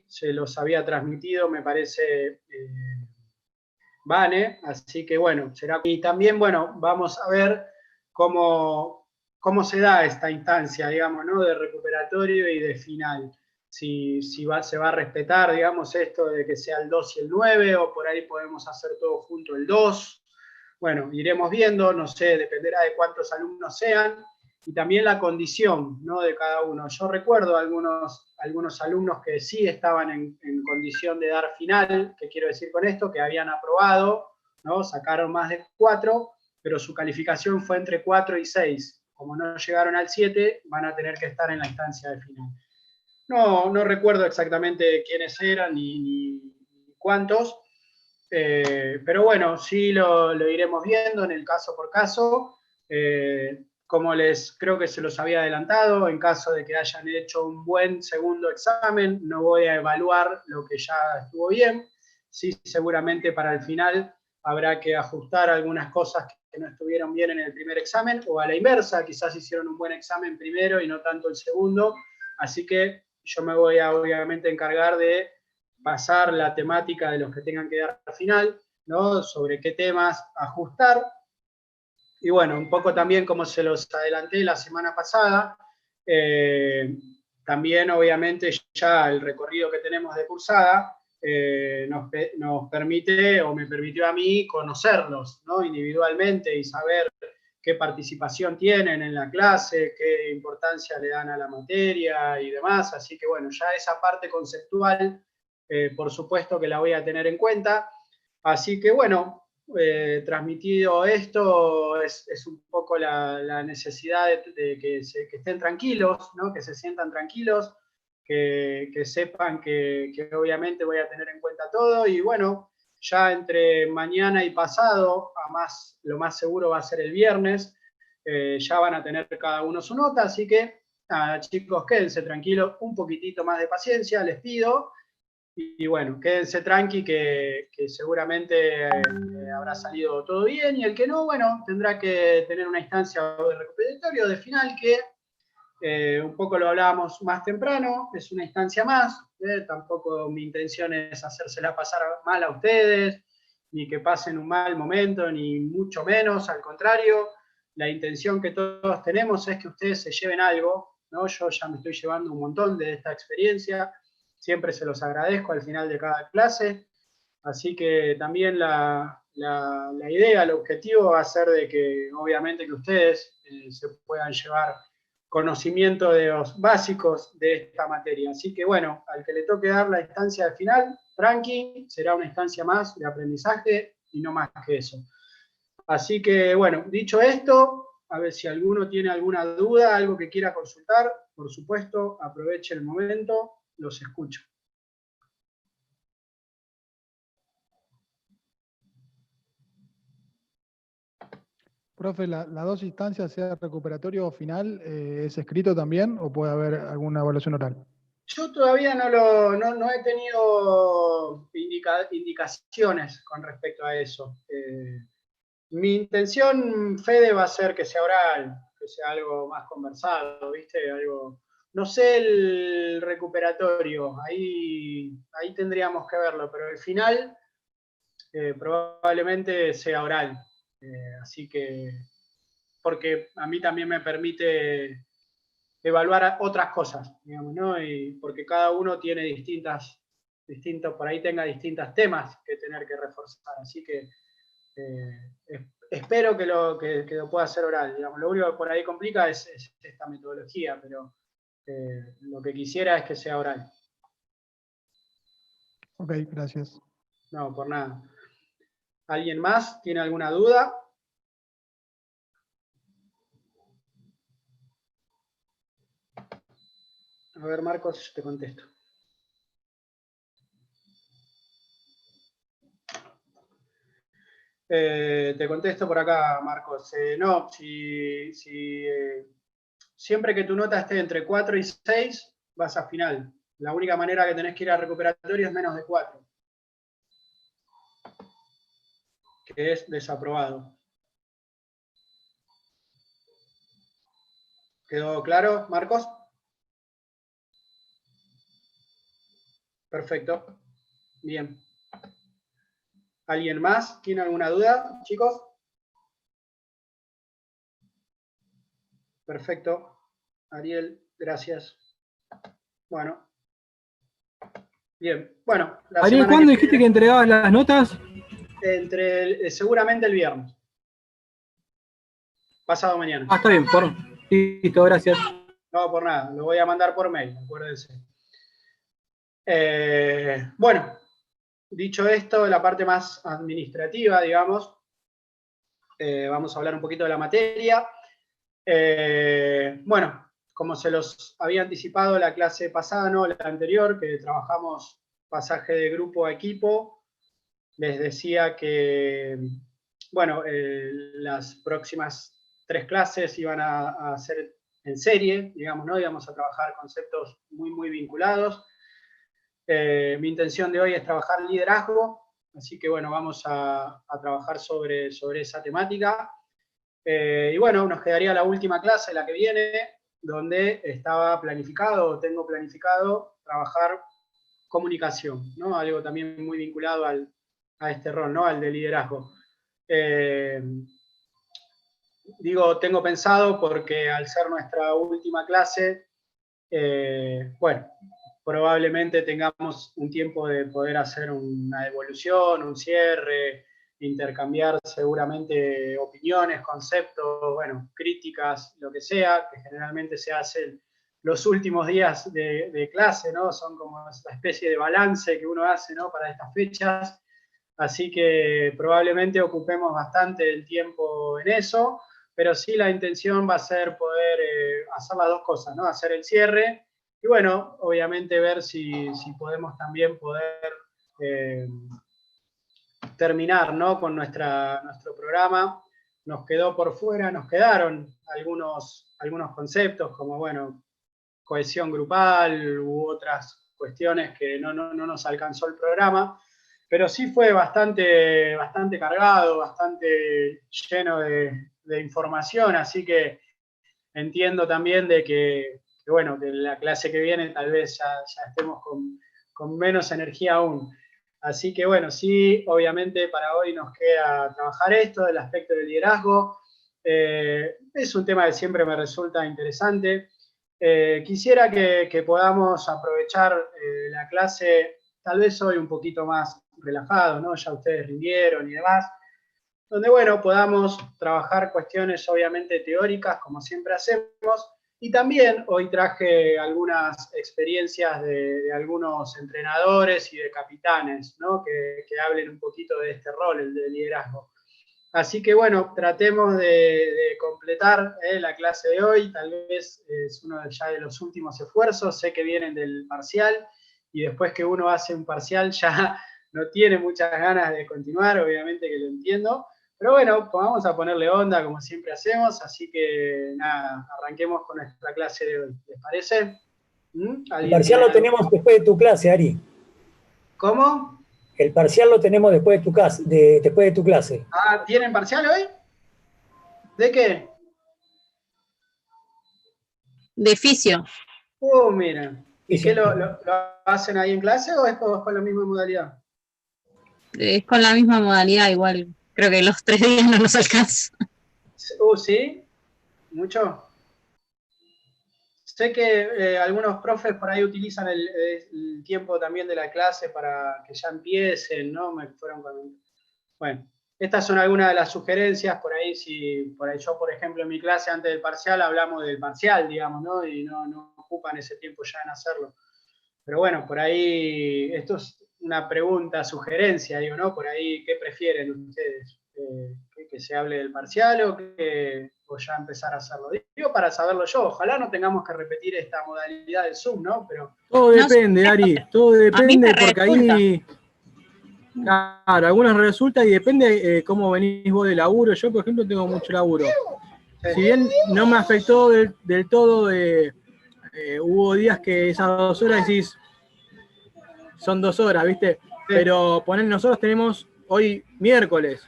se los había transmitido, me parece, Vane, así que bueno, será. Y también, bueno, vamos a ver cómo se da esta instancia, digamos, ¿no? De recuperatorio y de final. Si se va a respetar, digamos, esto de que sea el 2 y el 9, o por ahí podemos hacer todo junto el 2. Bueno, iremos viendo, no sé, dependerá de cuántos alumnos sean, y también la condición, ¿no? De cada uno. Yo recuerdo algunos alumnos que sí estaban en condición de dar final. ¿Qué quiero decir con esto? Que habían aprobado, ¿no? Sacaron más de 4, pero su calificación fue entre 4 y 6. Como no llegaron al 7, van a tener que estar en la instancia de final. No recuerdo exactamente quiénes eran ni cuántos, pero bueno, sí lo iremos viendo en el caso por caso. Como creo que se los había adelantado, en caso de que hayan hecho un buen segundo examen, no voy a evaluar lo que ya estuvo bien. Sí, seguramente para el final habrá que ajustar algunas cosas que no estuvieron bien en el primer examen, o a la inversa, quizás hicieron un buen examen primero y no tanto el segundo. Así que yo me voy a obviamente encargar de pasar la temática de los que tengan que dar al final, ¿no? Sobre qué temas ajustar. Y bueno, un poco también como se los adelanté la semana pasada, también obviamente ya el recorrido que tenemos de cursada nos permite, o me permitió a mí, conocerlos, ¿no? Individualmente, y saber qué participación tienen en la clase, qué importancia le dan a la materia y demás. Así que bueno, ya esa parte conceptual, por supuesto que la voy a tener en cuenta. Así que bueno, transmitido esto, es un poco la necesidad de que estén tranquilos, ¿no? Que se sientan tranquilos, que sepan que obviamente voy a tener en cuenta todo. Y bueno, ya entre mañana y pasado, lo más seguro va a ser el viernes, ya van a tener cada uno su nota. Así que nada, chicos, quédense tranquilos, un poquitito más de paciencia, les pido. Y bueno, quédense tranqui que seguramente habrá salido todo bien, y el que no, bueno, tendrá que tener una instancia de recuperatorio de final que un poco lo hablábamos más temprano, es una instancia más. Tampoco mi intención es hacérsela pasar mal a ustedes, ni que pasen un mal momento, ni mucho menos, al contrario. La intención que todos tenemos es que ustedes se lleven algo, ¿no? Yo ya me estoy llevando un montón de esta experiencia, siempre se los agradezco al final de cada clase. Así que también la idea, el objetivo va a ser de que obviamente que ustedes se puedan llevar conocimiento de los básicos de esta materia. Así que bueno, al que le toque dar la instancia de final, tranqui, será una instancia más de aprendizaje y no más que eso. Así que bueno, dicho esto, a ver si alguno tiene alguna duda, algo que quiera consultar, por supuesto, aproveche el momento, los escucho. Profe, ¿las dos instancias, sea recuperatorio o final, es escrito también o puede haber alguna evaluación oral? Yo todavía no he tenido indicaciones con respecto a eso. Mi intención, Fede, va a ser que sea oral, que sea algo más conversado, ¿viste? Algo, no sé el recuperatorio, ahí tendríamos que verlo, pero el final probablemente sea oral. Así que, porque a mí también me permite evaluar otras cosas, digamos, ¿no? Y porque cada uno tiene distintos, por ahí tenga distintos temas que tener que reforzar. Así que espero que lo pueda hacer oral. Digamos. Lo único que por ahí complica es esta metodología, pero lo que quisiera es que sea oral. Ok, gracias. No, por nada. ¿Alguien más tiene alguna duda? A ver, Marcos, te contesto. Te contesto por acá, Marcos. No, siempre que tu nota esté entre 4 y 6, vas a final. La única manera que tenés que ir a recuperatorio es menos de 4, que es desaprobado. ¿Quedó claro, Marcos? Perfecto. Bien. ¿Alguien más? ¿Tiene alguna duda, chicos? Perfecto. Ariel, gracias. Bueno. Bien. Bueno, la Ariel, semana ¿cuándo que dijiste viene, que entregabas las notas? seguramente el viernes. Pasado mañana. Ah, está bien, listo, gracias. No, por nada. Lo voy a mandar por mail, acuérdense. Bueno, dicho esto, la parte más administrativa, digamos, vamos a hablar un poquito de la materia. Bueno, como se los había anticipado la clase pasada, no, la anterior, que trabajamos pasaje de grupo a equipo, les decía que, bueno, las próximas 3 clases iban a ser en serie, digamos, ¿no? Íbamos a trabajar conceptos muy vinculados. Mi intención de hoy es trabajar liderazgo, así que bueno, vamos a trabajar sobre esa temática. Y bueno, nos quedaría la última clase, la que viene, donde estaba planificado, tengo planificado trabajar comunicación, ¿no? Algo también muy vinculado a este rol, ¿no? Al de liderazgo. Digo, tengo pensado porque al ser nuestra última clase, bueno, probablemente tengamos un tiempo de poder hacer una evolución, un cierre, intercambiar seguramente opiniones, conceptos, bueno, críticas, lo que sea, que generalmente se hace los últimos días de clase, ¿no? Son como esta especie de balance que uno hace, ¿no? Para estas fechas. Así que probablemente ocupemos bastante el tiempo en eso, pero sí la intención va a ser poder hacer las dos cosas, ¿no? Hacer el cierre y bueno, obviamente ver si podemos también poder terminar, ¿no? Con nuestro programa. Nos quedó por fuera, nos quedaron algunos conceptos como, bueno, cohesión grupal u otras cuestiones que no nos alcanzó el programa, pero sí fue bastante cargado, bastante lleno de información, así que entiendo también de que bueno, que la clase que viene tal vez ya estemos con menos energía aún. Así que bueno, sí, obviamente para hoy nos queda trabajar esto, el aspecto del liderazgo. Es un tema que siempre me resulta interesante. Quisiera que podamos aprovechar la clase, tal vez hoy un poquito más relajado, ¿no? Ya ustedes rindieron y demás, donde, bueno, podamos trabajar cuestiones obviamente teóricas, como siempre hacemos, y también hoy traje algunas experiencias de algunos entrenadores y de capitanes, ¿no? Que hablen un poquito de este rol, el de liderazgo. Así que bueno, tratemos de completar la clase de hoy, tal vez es uno ya de los últimos esfuerzos, sé que vienen del parcial y después que uno hace un parcial ya no tiene muchas ganas de continuar, obviamente que lo entiendo, pero bueno, vamos a ponerle onda como siempre hacemos, así que nada, arranquemos con nuestra clase de hoy, ¿les parece? El parcial lo tenemos después de tu clase, Ari. ¿Cómo? El parcial lo tenemos después de tu clase. Ah, ¿tienen parcial hoy? ¿De qué? De fisio. Mira. ¿Y qué lo hacen ahí en clase o es con la misma modalidad? Es con la misma modalidad, igual. Creo que los 3 días no nos alcanza. ¿Sí? ¿Mucho? Sé que algunos profes por ahí utilizan el tiempo también de la clase para que ya empiecen, ¿no? Bueno, estas son algunas de las sugerencias, por ahí yo, por ejemplo, en mi clase antes del parcial hablamos del parcial, digamos, ¿no? Y no ocupan ese tiempo ya en hacerlo. Pero bueno, por ahí, esto es una pregunta, sugerencia, digo, ¿no? Por ahí, ¿qué prefieren ustedes? ¿Que se hable del parcial o ya empezar a hacerlo? Digo, para saberlo yo, ojalá no tengamos que repetir esta modalidad del Zoom, ¿no? Pero todo depende, Ari, todo depende porque resulta. ahí, claro, algunos resulta y depende cómo venís vos de laburo. Yo, por ejemplo, tengo mucho laburo. sí. Si bien no me afectó del todo, hubo días que esas 2 horas decís, son 2 horas, ¿viste? Sí. Pero nosotros tenemos hoy miércoles,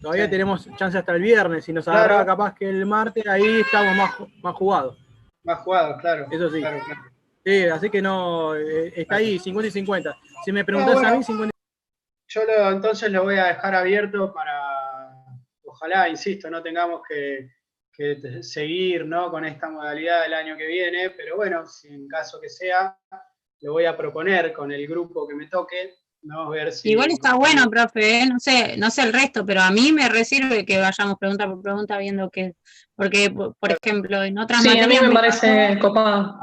todavía tenemos chance hasta el viernes, si nos agarraba capaz que el martes, ahí estamos más jugados. Más jugados, claro. Eso sí. Claro. Sí, así que no, está ahí, 50 y 50. Si me preguntás bueno, a mí, 50. Yo entonces lo voy a dejar abierto para, ojalá, insisto, no tengamos que seguir, ¿no?, con esta modalidad el año que viene, pero bueno, si en caso que sea, lo voy a proponer con el grupo que me toque, ¿no? Ver si... Igual está bueno, profe, no sé el resto, pero a mí me resirve que vayamos pregunta por pregunta viendo qué, porque, por ejemplo, en otras Sí, a mí materias me parece copado.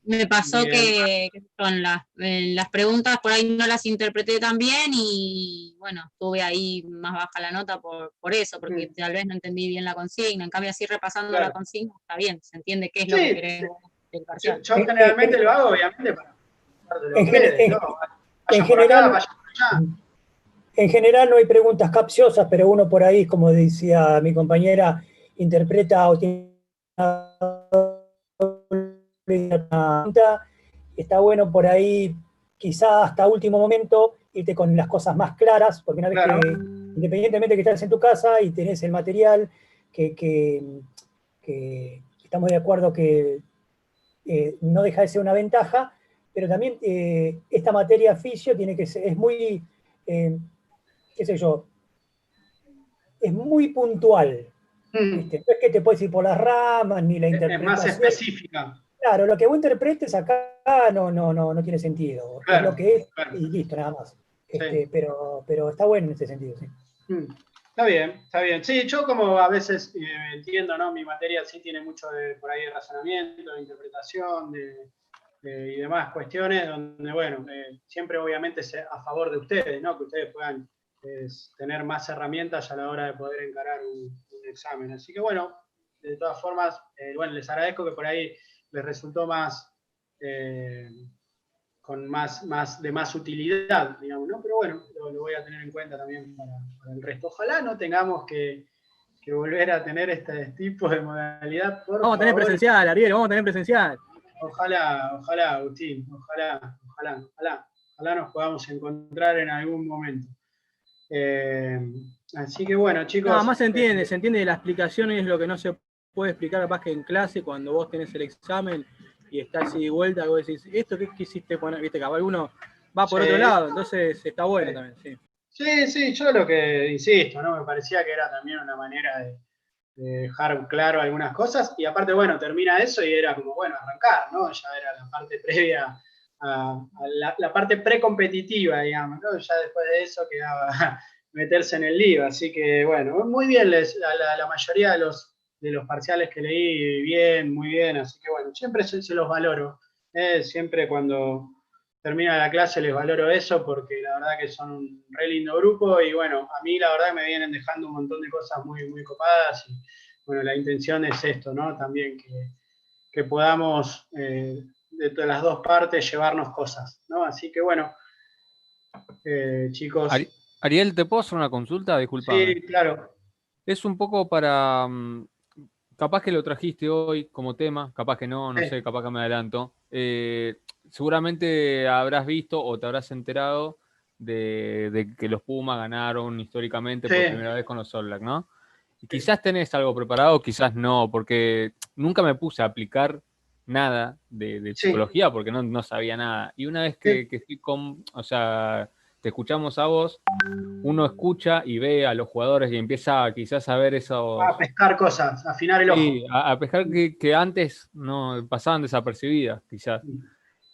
me pasó Bien. que son las preguntas, por ahí no las interpreté tan bien y bueno, tuve ahí más baja la nota por eso, porque tal vez no entendí bien la consigna. En cambio, así repasando la consigna, está bien, se entiende qué es lo que Sí, querés del parcial. yo generalmente lo hago, obviamente, para preguntárselo a En, ustedes, ¿no? en Vayan por acá, general, vayan por allá. en general no hay preguntas capciosas, pero uno por ahí, como decía mi compañera, interpreta o tiene una pregunta. Está bueno por ahí, quizá hasta último momento, irte con las cosas más claras, porque una vez Claro. que, independientemente que estás en tu casa y tenés el material, que estamos de acuerdo que no deja de ser una ventaja, pero también esta materia fisio tiene que ser, es muy, qué sé yo, es muy puntual. ¿Viste? No es que te puedes ir por las ramas, ni la Es más interpretación. específica. Claro, lo que vos interpretes acá no tiene sentido. Claro, es lo que es claro. y listo, nada más. Sí. Pero está bueno en ese sentido, sí. Está bien, está bien. Sí, yo como a veces entiendo, ¿no? Mi materia sí tiene mucho por ahí de razonamiento, de interpretación, y demás cuestiones, donde, bueno, siempre obviamente a favor de ustedes, ¿no? Que ustedes puedan tener más herramientas a la hora de poder encarar un examen. Así que, bueno, de todas formas, bueno, les agradezco que por ahí les resultó más... con de más utilidad, digamos, ¿no? Pero bueno, lo voy a tener en cuenta también para el resto. Ojalá no tengamos que volver a tener este tipo de modalidad, por Vamos a tener favor. presencial, Ariel, vamos a tener presencial. Ojalá, Agustín, ojalá nos podamos encontrar en algún momento. Así que bueno, chicos. Nada más se entiende, la explicación es lo que no se puede explicar capaz que en clase cuando vos tenés el examen y estás así de vuelta, vos decís, ¿esto qué quisiste poner? Viste, capaz alguno va por otro lado, entonces está bueno también, sí. Sí, yo lo que insisto, ¿no? Me parecía que era también una manera de dejar claro algunas cosas, y aparte, bueno, termina eso y era como, bueno, arrancar, ¿no? Ya era la parte previa a la parte precompetitiva, digamos, ¿no? Ya después de eso quedaba meterse en el lío, así que, bueno, muy bien, la mayoría de los parciales que leí, bien, muy bien, así que, bueno, siempre se los valoro, siempre cuando termina la clase les valoro eso, porque la verdad que son un re lindo grupo, y bueno, a mí la verdad me vienen dejando un montón de cosas muy, muy copadas, y bueno, la intención es esto, ¿no? También que podamos, de las dos partes, llevarnos cosas, ¿no? Así que bueno, chicos. Ariel, ¿te puedo hacer una consulta? Disculpame. Sí, claro. Es un poco para... capaz que lo trajiste hoy como tema, capaz que no sé, capaz que me adelanto. Seguramente habrás visto o te habrás enterado de que los Pumas ganaron históricamente por primera vez con los All Blacks, ¿no? Y quizás tenés algo preparado, quizás no, porque nunca me puse a aplicar nada de psicología porque no sabía nada. Y una vez que estoy o sea, te escuchamos a vos, uno escucha y ve a los jugadores y empieza quizás a ver esos... A pescar cosas, a afinar el ojo. Sí, a pescar que antes no pasaban desapercibidas, quizás.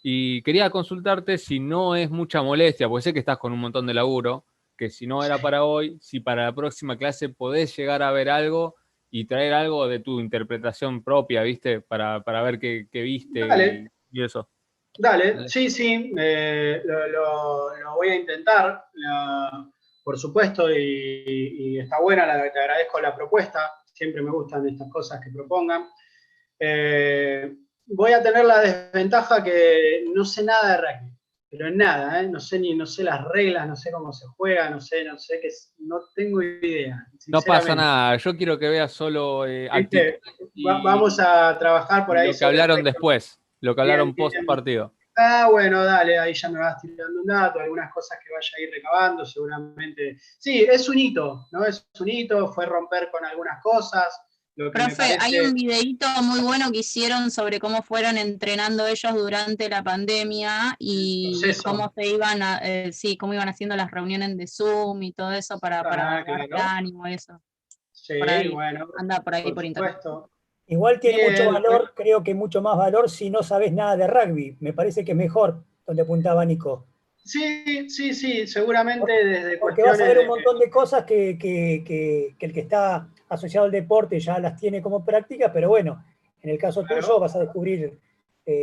Y quería consultarte si no es mucha molestia, porque sé que estás con un montón de laburo, que si no era para hoy, si para la próxima clase podés llegar a ver algo y traer algo de tu interpretación propia, ¿viste? Para ver qué viste y eso. Dale, sí, lo voy a intentar, por supuesto, y está buena, te agradezco la propuesta, siempre me gustan estas cosas que propongan. Voy a tener la desventaja que no sé nada de rugby, pero nada, no sé las reglas, no sé cómo se juega, no tengo idea. No pasa nada, yo quiero que veas solo vamos a trabajar por ahí. Lo que hablaron después, lo que hablaron post partido. Bueno, dale, ahí ya me vas tirando un dato, algunas cosas que vaya a ir recabando, seguramente. Sí, es un hito, ¿no? Es un hito, fue romper con algunas cosas, lo que me Profe, hay parece... un videíto muy bueno que hicieron sobre cómo fueron entrenando ellos durante la pandemia y Proceso. cómo se iban cómo iban haciendo las reuniones de Zoom y todo eso para Ah, darle claro. ánimo, eso. Por Sí, ahí, bueno, anda por ahí por por internet. supuesto. Igual tiene mucho Bien, valor, creo que mucho más valor si no sabes nada de rugby. Me parece que es mejor donde apuntaba Nico. sí, seguramente desde Porque vas a cuestiones ver un de... montón de cosas que el que está asociado al deporte ya las tiene como práctica, pero bueno, en el caso Claro. tuyo vas a descubrir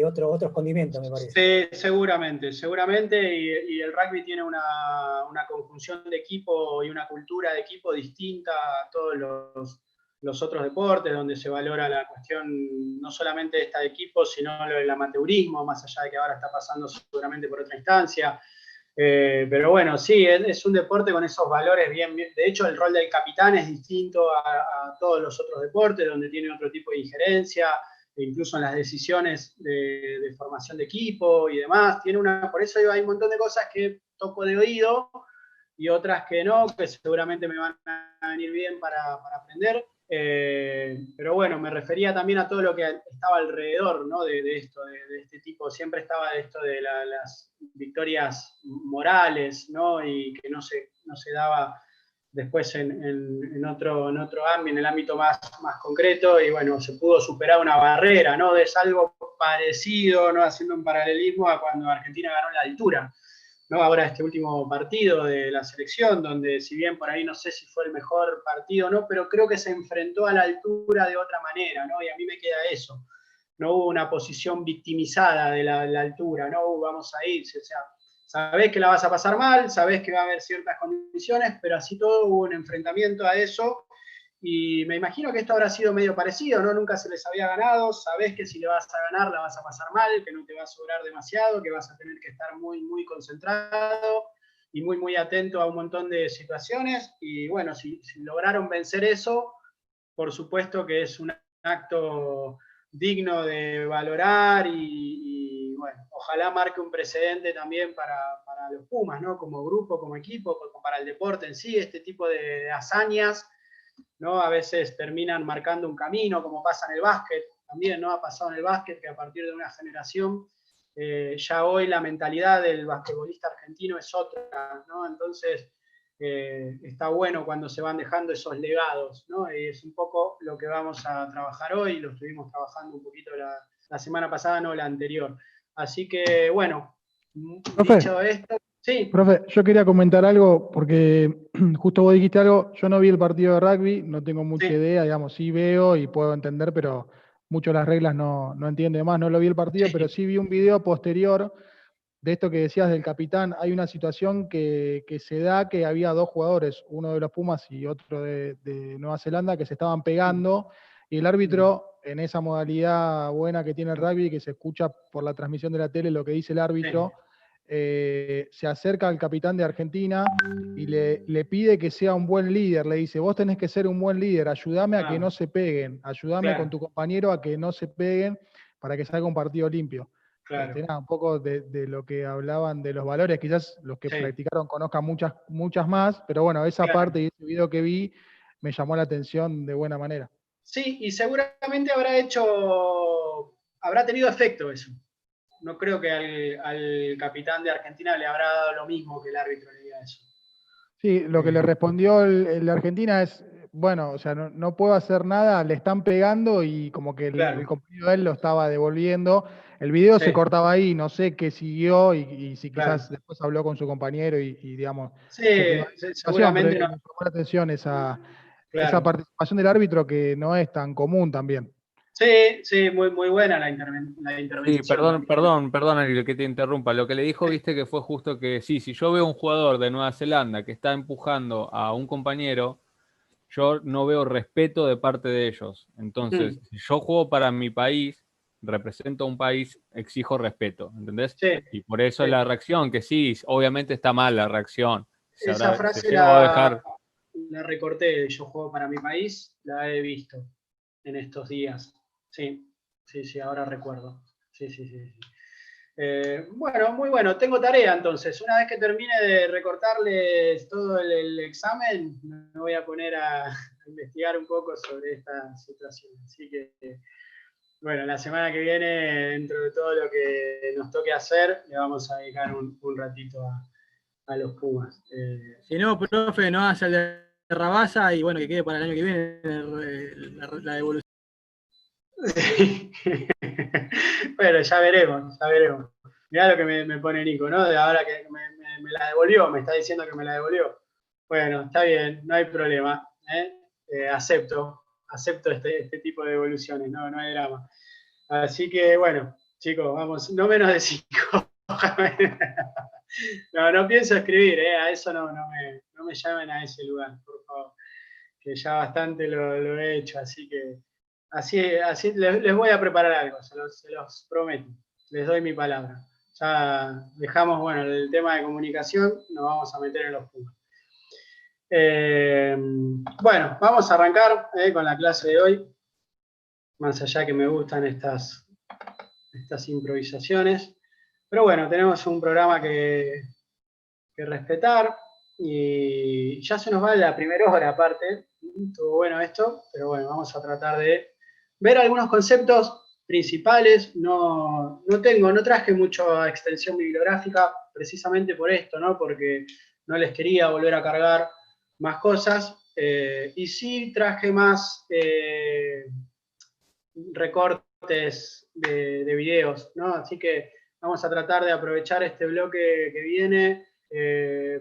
otros condimentos, me parece. Sí, seguramente, y el rugby tiene una conjunción de equipo y una cultura de equipo distinta a todos los otros deportes, donde se valora la cuestión no solamente esta de equipo, sino el amateurismo, más allá de que ahora está pasando seguramente por otra instancia. Pero bueno, sí, es un deporte con esos valores bien. De hecho, el rol del capitán es distinto a todos los otros deportes, donde tiene otro tipo de injerencia, incluso en las decisiones de formación de equipo y demás. Por eso hay un montón de cosas que toco de oído y otras que no, que seguramente me van a venir bien para aprender. Pero bueno, me refería también a todo lo que estaba alrededor, ¿no? de esto, de este tipo. Siempre estaba esto de las victorias morales, ¿no? Y que no se daba después en otro ámbito, en el ámbito más concreto, y bueno, se pudo superar una barrera, ¿no? Es algo parecido, ¿no? Haciendo un paralelismo a cuando Argentina ganó la altura, ¿no? Ahora este último partido de la selección, donde si bien por ahí no sé si fue el mejor partido o no, pero creo que se enfrentó a la altura de otra manera, ¿no? Y a mí me queda eso. No hubo una posición victimizada de la altura, no vamos a ir, o sea, sabés que la vas a pasar mal, sabés que va a haber ciertas condiciones, pero así todo hubo un enfrentamiento a eso. Y me imagino que esto habrá sido medio parecido, ¿no? Nunca se les había ganado, sabés que si le vas a ganar la vas a pasar mal, que no te va a sobrar demasiado, que vas a tener que estar muy concentrado y muy atento a un montón de situaciones. Y bueno, si lograron vencer eso, por supuesto que es un acto digno de valorar y bueno, ojalá marque un precedente también para los Pumas, ¿no? Como grupo, como equipo, para el deporte en sí, este tipo de hazañas, ¿no? A veces terminan marcando un camino, como pasa en el básquet, también, ¿no? Ha pasado en el básquet que a partir de una generación, ya hoy la mentalidad del basquetbolista argentino es otra, ¿no? Entonces, está bueno cuando se van dejando esos legados, ¿no? Y es un poco lo que vamos a trabajar hoy, lo estuvimos trabajando un poquito la semana pasada, no la anterior. Así que, bueno, Profe, dicho esto, sí. Profe, yo quería comentar algo, porque justo vos dijiste algo, yo no vi el partido de rugby, no tengo mucha Sí, idea, digamos, sí veo y puedo entender, pero mucho las reglas no entiendo. Además, no lo vi el partido, pero sí vi un video posterior de esto que decías del capitán. Hay una situación que se da que había dos jugadores, uno de los Pumas y otro de Nueva Zelanda, que se estaban pegando, y el árbitro, en esa modalidad buena que tiene el rugby, que se escucha por la transmisión de la tele lo que dice el árbitro, se acerca al capitán de Argentina y le pide que sea un buen líder. Le dice, vos tenés que ser un buen líder, ayúdame a que no se peguen, ayúdame con claro, tu compañero a que no se peguen para que salga un partido limpio. claro. Nada, un poco de lo que hablaban de los valores, quizás los que Sí, practicaron conozcan muchas más, pero bueno, esa claro. parte y ese video que vi me llamó la atención de buena manera. Sí, y seguramente habrá tenido efecto eso. No creo que al capitán de Argentina le habrá dado lo mismo que el árbitro le diga eso. Sí, lo que le respondió el de Argentina es, bueno, o sea, no puedo hacer nada, le están pegando y como que el Claro, compañero de él lo estaba devolviendo. El video se sí, cortaba ahí, no sé qué siguió y si claro. quizás después habló con su compañero y digamos, Sí, se quedó ahí la situación, pero seguramente no. me llamó la atención esa Claro. participación del árbitro que no es tan común también. Sí, muy buena la Sí, intervención perdón, también. perdón, perdón, Ariel, que te interrumpa. Lo que le dijo, viste, que fue justo que sí, si yo veo un jugador de Nueva Zelanda que está empujando a un compañero, yo no veo respeto de parte de ellos. Entonces, Mm, si yo juego para mi país, represento a un país, exijo respeto, ¿entendés? sí, Y por eso sí. la reacción, que sí, obviamente está mal la reacción. Esa Se frase llegó a dejar. la recorté, yo juego para mi país, la he visto en estos días. Sí, ahora recuerdo. Sí. Bueno, muy bueno. Tengo tarea entonces. Una vez que termine de recortarles todo el examen, me voy a poner a investigar un poco sobre esta situación. Así que, bueno, la semana que viene, dentro de todo lo que nos toque hacer, le vamos a dedicar un ratito a los Pumas. Si no, profe, no hace el de Rabasa y bueno, que quede para el año que viene la devolución. Sí. Bueno, ya veremos, ya veremos. Mirá lo que me pone Nico, ¿no? De ahora que me la devolvió, me está diciendo que me la devolvió. Bueno, está bien, no hay problema. Acepto este tipo de devoluciones, no hay drama. Así que, bueno, chicos, vamos, no menos de 5. No pienso escribir, a eso no me llamen a ese lugar, por favor. Que ya bastante lo he hecho, así que así les voy a preparar algo, se los prometo, les doy mi palabra. Ya dejamos, bueno, el tema de comunicación, nos vamos a meter en los Pumas. Bueno, vamos a arrancar con la clase de hoy, más allá que me gustan estas improvisaciones. Pero bueno, tenemos un programa que respetar y ya se nos va la primera hora aparte. Estuvo bueno esto, pero bueno, vamos a tratar de ver algunos conceptos principales. No traje mucha extensión bibliográfica precisamente por esto, ¿no? Porque no les quería volver a cargar más cosas. Y sí traje más recortes de videos, ¿no? Así que vamos a tratar de aprovechar este bloque que viene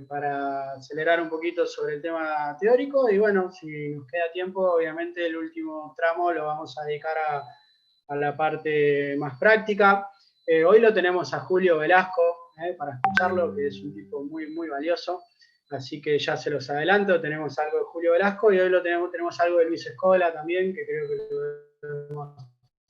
para acelerar un poquito sobre el tema teórico y bueno, si nos queda tiempo, obviamente el último tramo lo vamos a dedicar a la parte más práctica. Hoy lo tenemos a Julio Velasco para escucharlo, que es un tipo muy, muy valioso. Así que ya se los adelanto, tenemos algo de Julio Velasco y hoy tenemos algo de Luis Escola también, que creo que lo hemos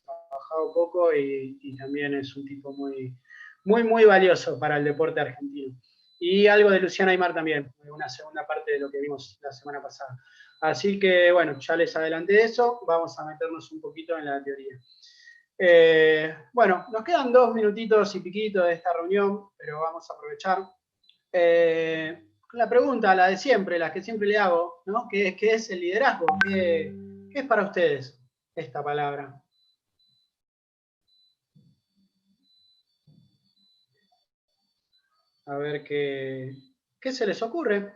trabajado poco y también es un tipo muy, muy, muy valioso para el deporte argentino. Y algo de Luciana Aymar también, una segunda parte de lo que vimos la semana pasada. Así que, bueno, ya les adelanté eso, vamos a meternos un poquito en la teoría. Bueno, nos quedan 2 minutitos y piquito de esta reunión, pero vamos a aprovechar. La pregunta, la de siempre, la que siempre le hago, ¿no? ¿Qué es el liderazgo? ¿Qué es para ustedes esta palabra? A ver qué se les ocurre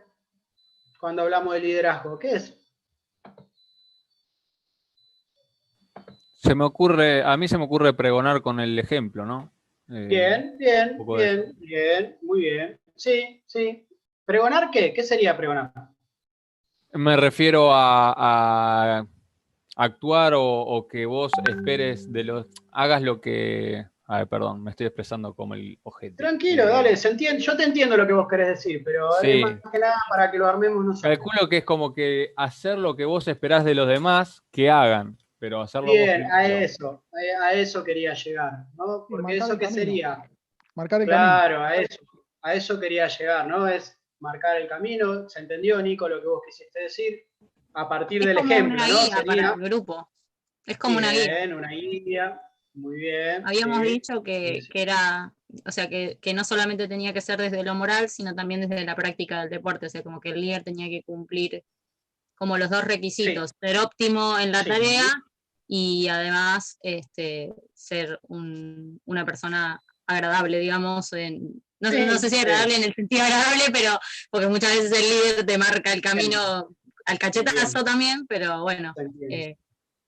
cuando hablamos de liderazgo. ¿Qué es? A mí se me ocurre pregonar con el ejemplo, ¿no? Bien, muy bien. Sí. ¿Pregonar qué? ¿Qué sería pregonar? Me refiero a actuar o que vos esperes hagas lo que... A ver, perdón, me estoy expresando como el objetivo. Tranquilo, dale, yo te entiendo lo que vos querés decir, pero sí. Es más que nada para que lo armemos nosotros. Calculo que es como que hacer lo que vos esperás de los demás que hagan, pero hacerlo bien, vos a eso quería llegar, ¿no? Porque eso qué sería. Marcar el camino. Claro, a eso quería llegar, ¿no? Es marcar el camino. ¿Se entendió, Nico, lo que vos quisiste decir? A partir del ejemplo, una ¿no? Guía para el grupo. Es como una guía. Una guía. Muy bien. Habíamos dicho que era, o sea, que no solamente tenía que ser desde lo moral, sino también desde la práctica del deporte. O sea, como que el líder tenía que cumplir como los 2 requisitos. Ser óptimo en la tarea y además ser una persona agradable, digamos. No sé si agradable en el sentido agradable, pero porque muchas veces el líder te marca el camino al cachetazo también, pero bueno,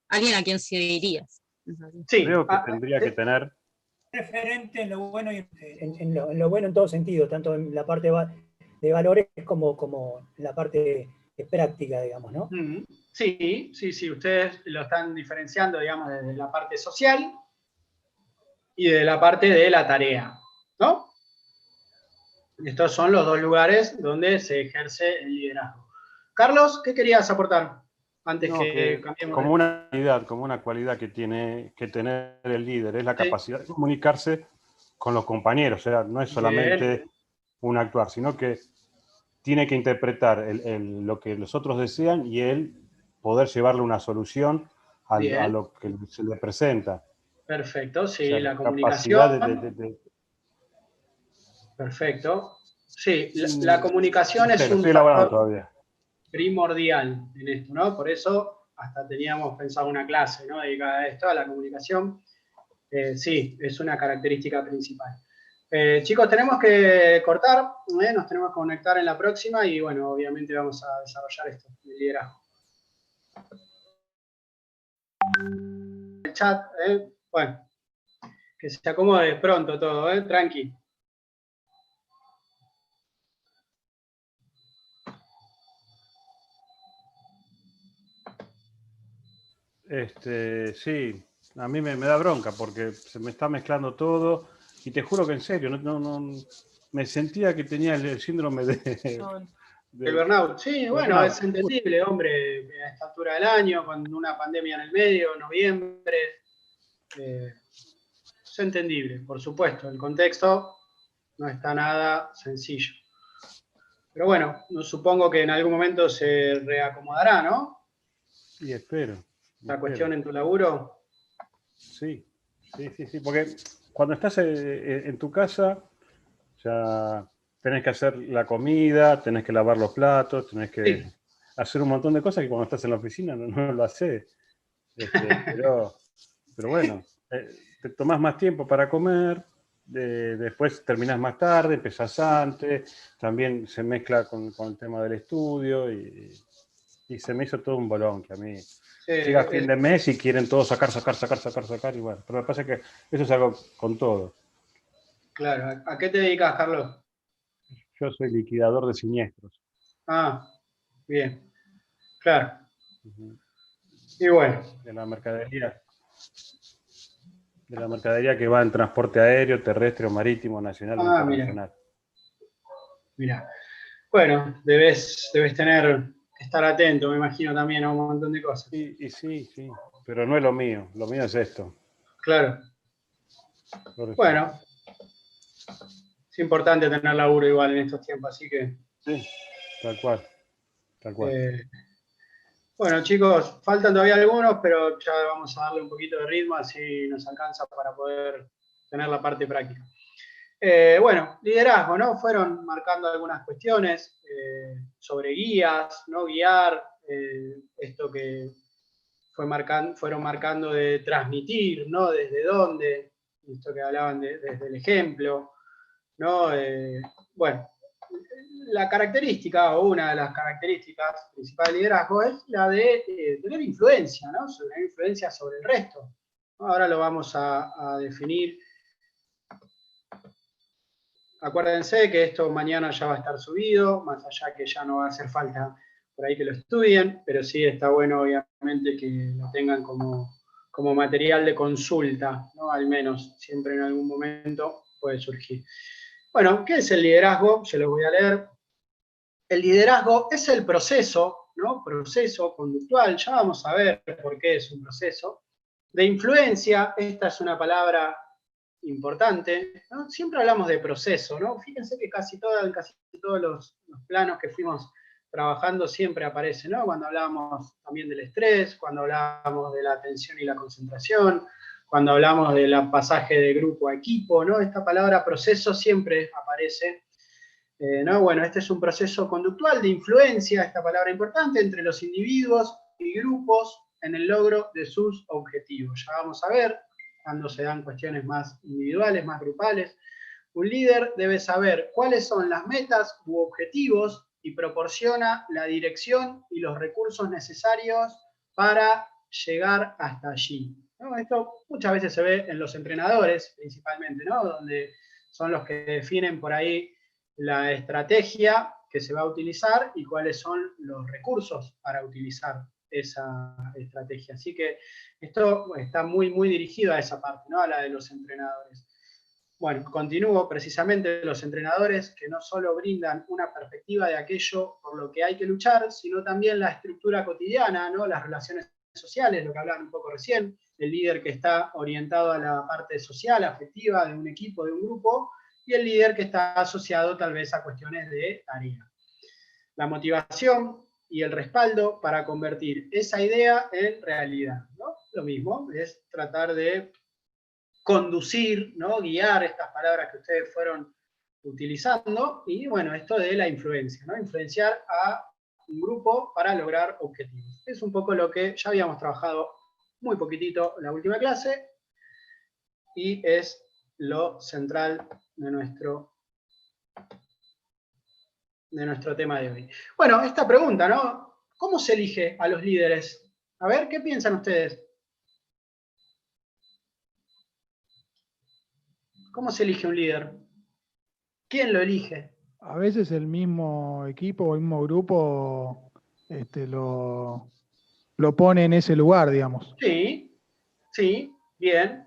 alguien a quien seguirías. Sí, creo que tendría que tener referente en lo bueno y en lo bueno en todo sentido, tanto en la parte de valores como en la parte práctica, digamos, ¿no? Sí, ustedes lo están diferenciando, digamos, desde la parte social y de la parte de la tarea, ¿no? Estos son los 2 lugares donde se ejerce el liderazgo. Carlos, ¿qué querías aportar? Antes que cambiemos. Como una cualidad que tiene que tener el líder es la capacidad de comunicarse con los compañeros. O sea, no es solamente un actuar, sino que tiene que interpretar lo que los otros desean y él poder llevarle una solución a lo que se le presenta. Perfecto, sí, o sea, la comunicación. Capacidad Perfecto. Sí, la comunicación es un factor. Todavía. primordial en esto, ¿no? Por eso hasta teníamos pensado una clase, ¿no? Dedicada a esto, a la comunicación. Sí, es una característica principal. Chicos, tenemos que cortar, nos tenemos que conectar en la próxima y bueno, obviamente vamos a desarrollar esto, el liderazgo. El chat, bueno, que se acomode pronto todo, tranqui. Sí, a mí me da bronca porque se me está mezclando todo y te juro que en serio, me sentía que tenía el síndrome El burnout, sí, bueno, burnout. es entendible, hombre, a esta altura del año, con una pandemia en el medio, noviembre, es entendible, por supuesto, el contexto no está nada sencillo. Pero bueno, supongo que en algún momento se reacomodará, ¿no? Y espero. La cuestión en tu laburo. Sí, porque cuando estás en tu casa, ya tenés que hacer la comida, tenés que lavar los platos, tenés que hacer un montón de cosas que cuando estás en la oficina no lo haces. Pero bueno, te tomás más tiempo para comer, después terminás más tarde, empezás antes, también se mezcla con el tema del estudio y se me hizo todo un bolón que a mí... Llega fin de mes y quieren todos sacar y bueno, pero me pasa que eso es algo con todo. Claro, ¿a qué te dedicas, Carlos? Yo soy liquidador de siniestros. Ah, bien, claro. Y bueno. De la mercadería que va en transporte aéreo, terrestre o marítimo, nacional o internacional. Mira. Bueno, debes estar atento, me imagino, también a un montón de cosas. Sí, pero no es lo mío es esto. Claro. Bueno, es importante tener laburo igual en estos tiempos, así que... Sí, tal cual. Bueno, chicos, faltan todavía algunos, pero ya vamos a darle un poquito de ritmo, así nos alcanza para poder tener la parte práctica. Bueno, liderazgo, ¿no? Fueron marcando algunas cuestiones sobre guías, ¿no? Guiar, esto que fueron marcando de transmitir, ¿no? Desde dónde, esto que hablaban desde el ejemplo, ¿no? Bueno, la característica o una de las características principales del liderazgo es la de tener influencia, ¿no? Tener influencia sobre el resto. Ahora lo vamos a definir. Acuérdense que esto mañana ya va a estar subido, más allá que ya no va a hacer falta por ahí que lo estudien, pero sí está bueno obviamente que lo tengan como material de consulta, ¿no? Al menos, siempre en algún momento puede surgir. Bueno, ¿qué es el liderazgo? Se los voy a leer. El liderazgo es el proceso, ¿no? Proceso conductual, ya vamos a ver por qué es un proceso, de influencia. Esta es una palabra importante, ¿no? Siempre hablamos de proceso, ¿no? Fíjense que casi todos los planos que fuimos trabajando siempre aparece, ¿no? Cuando hablábamos también del estrés, cuando hablábamos de la atención y la concentración, cuando hablamos del pasaje de grupo a equipo, ¿no? Esta palabra proceso siempre aparece, ¿no? Bueno, este es un proceso conductual de influencia, esta palabra importante, entre los individuos y grupos en el logro de sus objetivos. Ya vamos a ver cuando se dan cuestiones más individuales, más grupales. Un líder debe saber cuáles son las metas u objetivos y proporciona la dirección y los recursos necesarios para llegar hasta allí, ¿no? Esto muchas veces se ve en los entrenadores, principalmente, ¿no? Donde son los que definen por ahí la estrategia que se va a utilizar y cuáles son los recursos para utilizar esa estrategia. Así que esto está muy dirigido a esa parte, ¿no? A la de los entrenadores. Bueno, continúo. Precisamente los entrenadores que no solo brindan una perspectiva de aquello por lo que hay que luchar, sino también la estructura cotidiana, ¿no? Las relaciones sociales, lo que hablaban un poco recién, el líder que está orientado a la parte social, afectiva de un equipo, de un grupo, y el líder que está asociado tal vez a cuestiones de tarea. La motivación y el respaldo para convertir esa idea en realidad, ¿no? Lo mismo, es tratar de conducir, ¿no? Guiar estas palabras que ustedes fueron utilizando, y bueno, esto de la influencia, ¿no? Influenciar a un grupo para lograr objetivos. Es un poco lo que ya habíamos trabajado muy poquitito en la última clase, y es lo central de nuestro tema de hoy. Bueno, esta pregunta, ¿no? ¿Cómo se elige a los líderes? A ver, ¿qué piensan ustedes? ¿Cómo se elige un líder? ¿Quién lo elige? A veces el mismo equipo o el mismo grupo lo pone en ese lugar, digamos. Sí, sí, bien,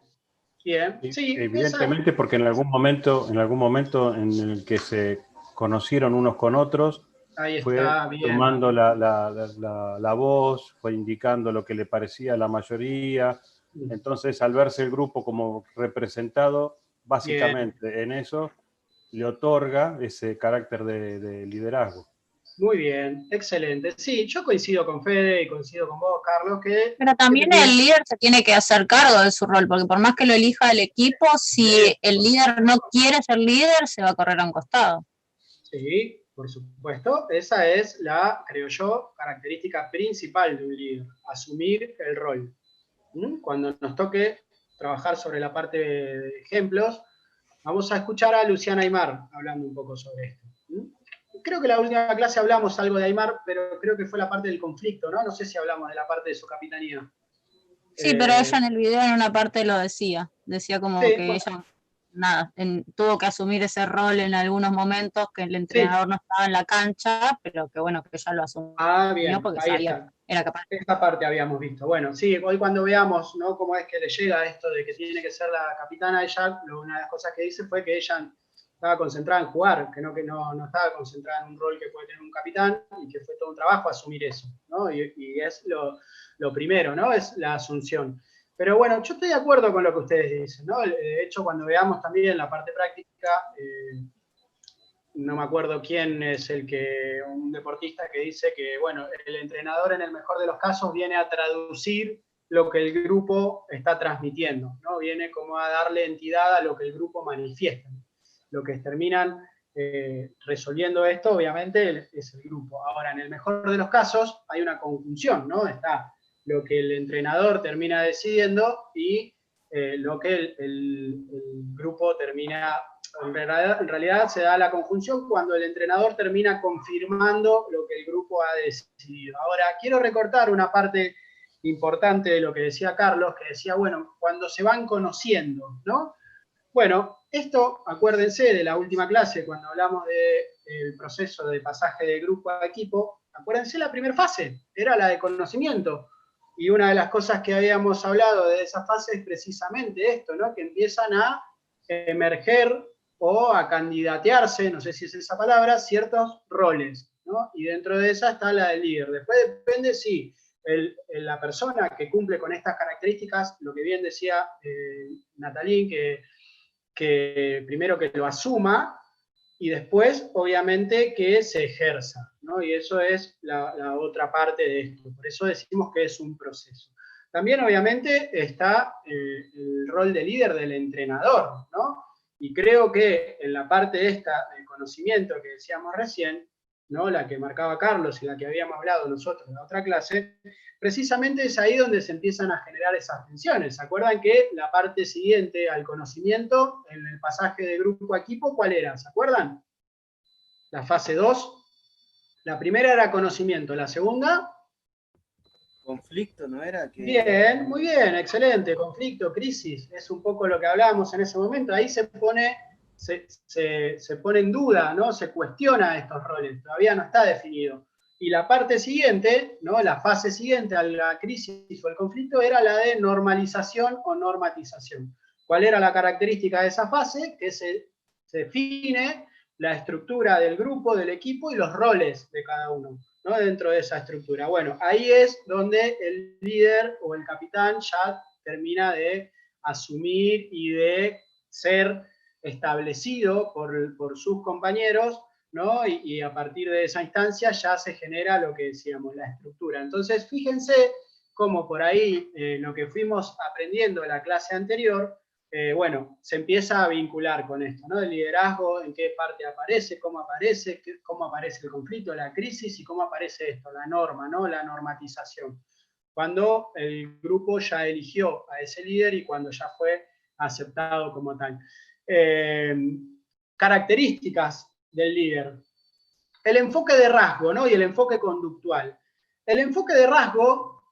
bien. Sí, Evidentemente, porque en algún momento en el que se conocieron unos con otros, ahí fue está, bien. tomando la voz, fue indicando lo que le parecía a la mayoría. Entonces, al verse el grupo como representado, básicamente en eso le otorga ese carácter de liderazgo. Muy bien, excelente. Sí, yo coincido con Fede y coincido con vos, Carlos, que... Pero también el líder se tiene que hacer cargo de su rol, porque por más que lo elija el equipo, si el líder no quiere ser líder, se va a correr a un costado. Sí, por supuesto. Esa es la, creo yo, característica principal de un líder, asumir el rol. Cuando nos toque trabajar sobre la parte de ejemplos, vamos a escuchar a Luciana Aymar hablando un poco sobre esto. Creo que la última clase hablamos algo de Aymar, pero creo que fue la parte del conflicto, ¿no? No sé si hablamos de la parte de su capitanía. Sí, pero ella en el video en una parte lo decía como sí, que ella, nada, tuvo que asumir ese rol en algunos momentos, que el entrenador no estaba en la cancha, pero que bueno, que ella lo asumió bien, porque ahí sabía está. que era capaz. Esta parte habíamos visto. Bueno, sí, hoy cuando veamos, ¿no?, cómo es que le llega esto de que tiene que ser la capitana, ella, una de las cosas que dice fue que ella estaba concentrada en jugar, que no estaba concentrada en un rol que puede tener un capitán, y que fue todo un trabajo asumir eso, ¿no? Y es lo primero, ¿no? Es la asunción. Pero bueno, yo estoy de acuerdo con lo que ustedes dicen, ¿no? De hecho, cuando veamos también la parte práctica, no me acuerdo quién es un deportista que dice que, bueno, el entrenador en el mejor de los casos viene a traducir lo que el grupo está transmitiendo, ¿no? Viene como a darle entidad a lo que el grupo manifiesta. Lo que terminan resolviendo esto, obviamente, es el grupo. Ahora, en el mejor de los casos, hay una conjunción, ¿no? Está lo que el entrenador termina decidiendo y lo que el grupo termina. En realidad se da la conjunción cuando el entrenador termina confirmando lo que el grupo ha decidido. Ahora, quiero recortar una parte importante de lo que decía Carlos, que decía, bueno, cuando se van conociendo, ¿no? Bueno, esto, acuérdense de la última clase, cuando hablamos del proceso de pasaje de grupo a equipo, acuérdense la primera fase, era la de conocimiento. Y una de las cosas que habíamos hablado de esa fase es precisamente esto, ¿no? Que empiezan a emerger o a candidatearse, no sé si es esa palabra, ciertos roles, ¿no? Y dentro de esa está la del líder. Después depende si la persona que cumple con estas características, lo que bien decía Natalín, que primero que lo asuma y después, obviamente, que se ejerza, ¿no? Y eso es la otra parte de esto. Por eso decimos que es un proceso. También, obviamente, está el rol de líder del entrenador, ¿no? Y creo que en la parte esta del conocimiento que decíamos recién, ¿no?, la que marcaba Carlos y la que habíamos hablado nosotros en la otra clase, precisamente es ahí donde se empiezan a generar esas tensiones. ¿Se acuerdan que la parte siguiente al conocimiento, en el pasaje de grupo a equipo, cuál era? ¿Se acuerdan? La fase 2. La primera era conocimiento, la segunda... Conflicto, ¿no era? Bien, muy bien, excelente. Conflicto, crisis, es un poco lo que hablábamos en ese momento. Ahí se pone en duda, ¿no? Se cuestiona estos roles, todavía no está definido. Y la parte siguiente, ¿no?, la fase siguiente a la crisis o el conflicto, era la de normalización o normatización. ¿Cuál era la característica de esa fase? Que se define la estructura del grupo, del equipo y los roles de cada uno, ¿no?, dentro de esa estructura. Bueno, ahí es donde el líder o el capitán ya termina de asumir y de ser establecido por sus compañeros, ¿no? Y a partir de esa instancia ya se genera lo que decíamos, la estructura. Entonces, fíjense cómo por ahí lo que fuimos aprendiendo en la clase anterior bueno, se empieza a vincular con esto, ¿no? El liderazgo, en qué parte aparece, cómo aparece el conflicto, la crisis y cómo aparece esto, la norma, ¿no? La normatización. Cuando el grupo ya eligió a ese líder y cuando ya fue aceptado como tal. Características del líder. El enfoque de rasgo, ¿no? Y el enfoque conductual. El enfoque de rasgo,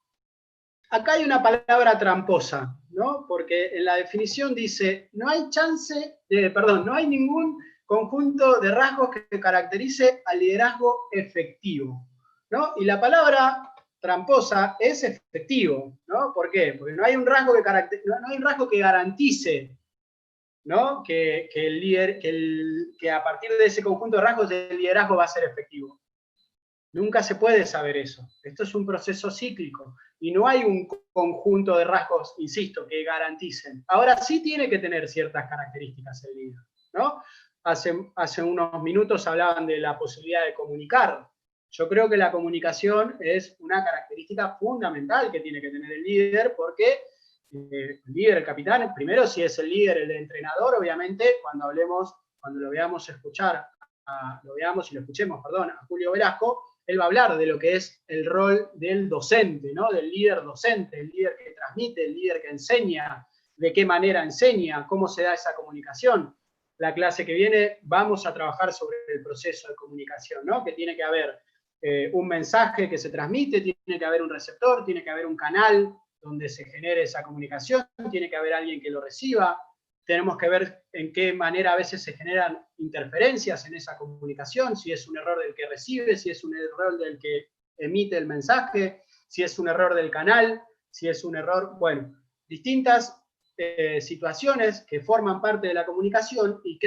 acá hay una palabra tramposa, ¿no? Porque en la definición dice, no hay no hay ningún conjunto de rasgos que caracterice al liderazgo efectivo, ¿no? Y la palabra tramposa es efectivo, ¿no? ¿Por qué? Porque no hay un rasgo que garantice, ¿no? Que el líder, que a partir de ese conjunto de rasgos el liderazgo va a ser efectivo. Nunca se puede saber eso. Esto es un proceso cíclico y no hay un conjunto de rasgos, insisto, que garanticen. Ahora sí tiene que tener ciertas características el líder, ¿no? Hace unos minutos hablaban de la posibilidad de comunicar. Yo creo que la comunicación es una característica fundamental que tiene que tener el líder, porque el líder, el capitán, primero si es el líder, el entrenador, obviamente, cuando lo veamos y lo escuchemos, a Julio Velasco, él va a hablar de lo que es el rol del docente, ¿no? Del líder docente, el líder que transmite, el líder que enseña, de qué manera enseña, cómo se da esa comunicación. La clase que viene vamos a trabajar sobre el proceso de comunicación, ¿no? Que tiene que haber un mensaje que se transmite, tiene que haber un receptor, tiene que haber un canal donde se genere esa comunicación, tiene que haber alguien que lo reciba, tenemos que ver en qué manera a veces se generan interferencias en esa comunicación, si es un error del que recibe, si es un error del que emite el mensaje, si es un error del canal, si es un error, bueno, distintas situaciones que forman parte de la comunicación y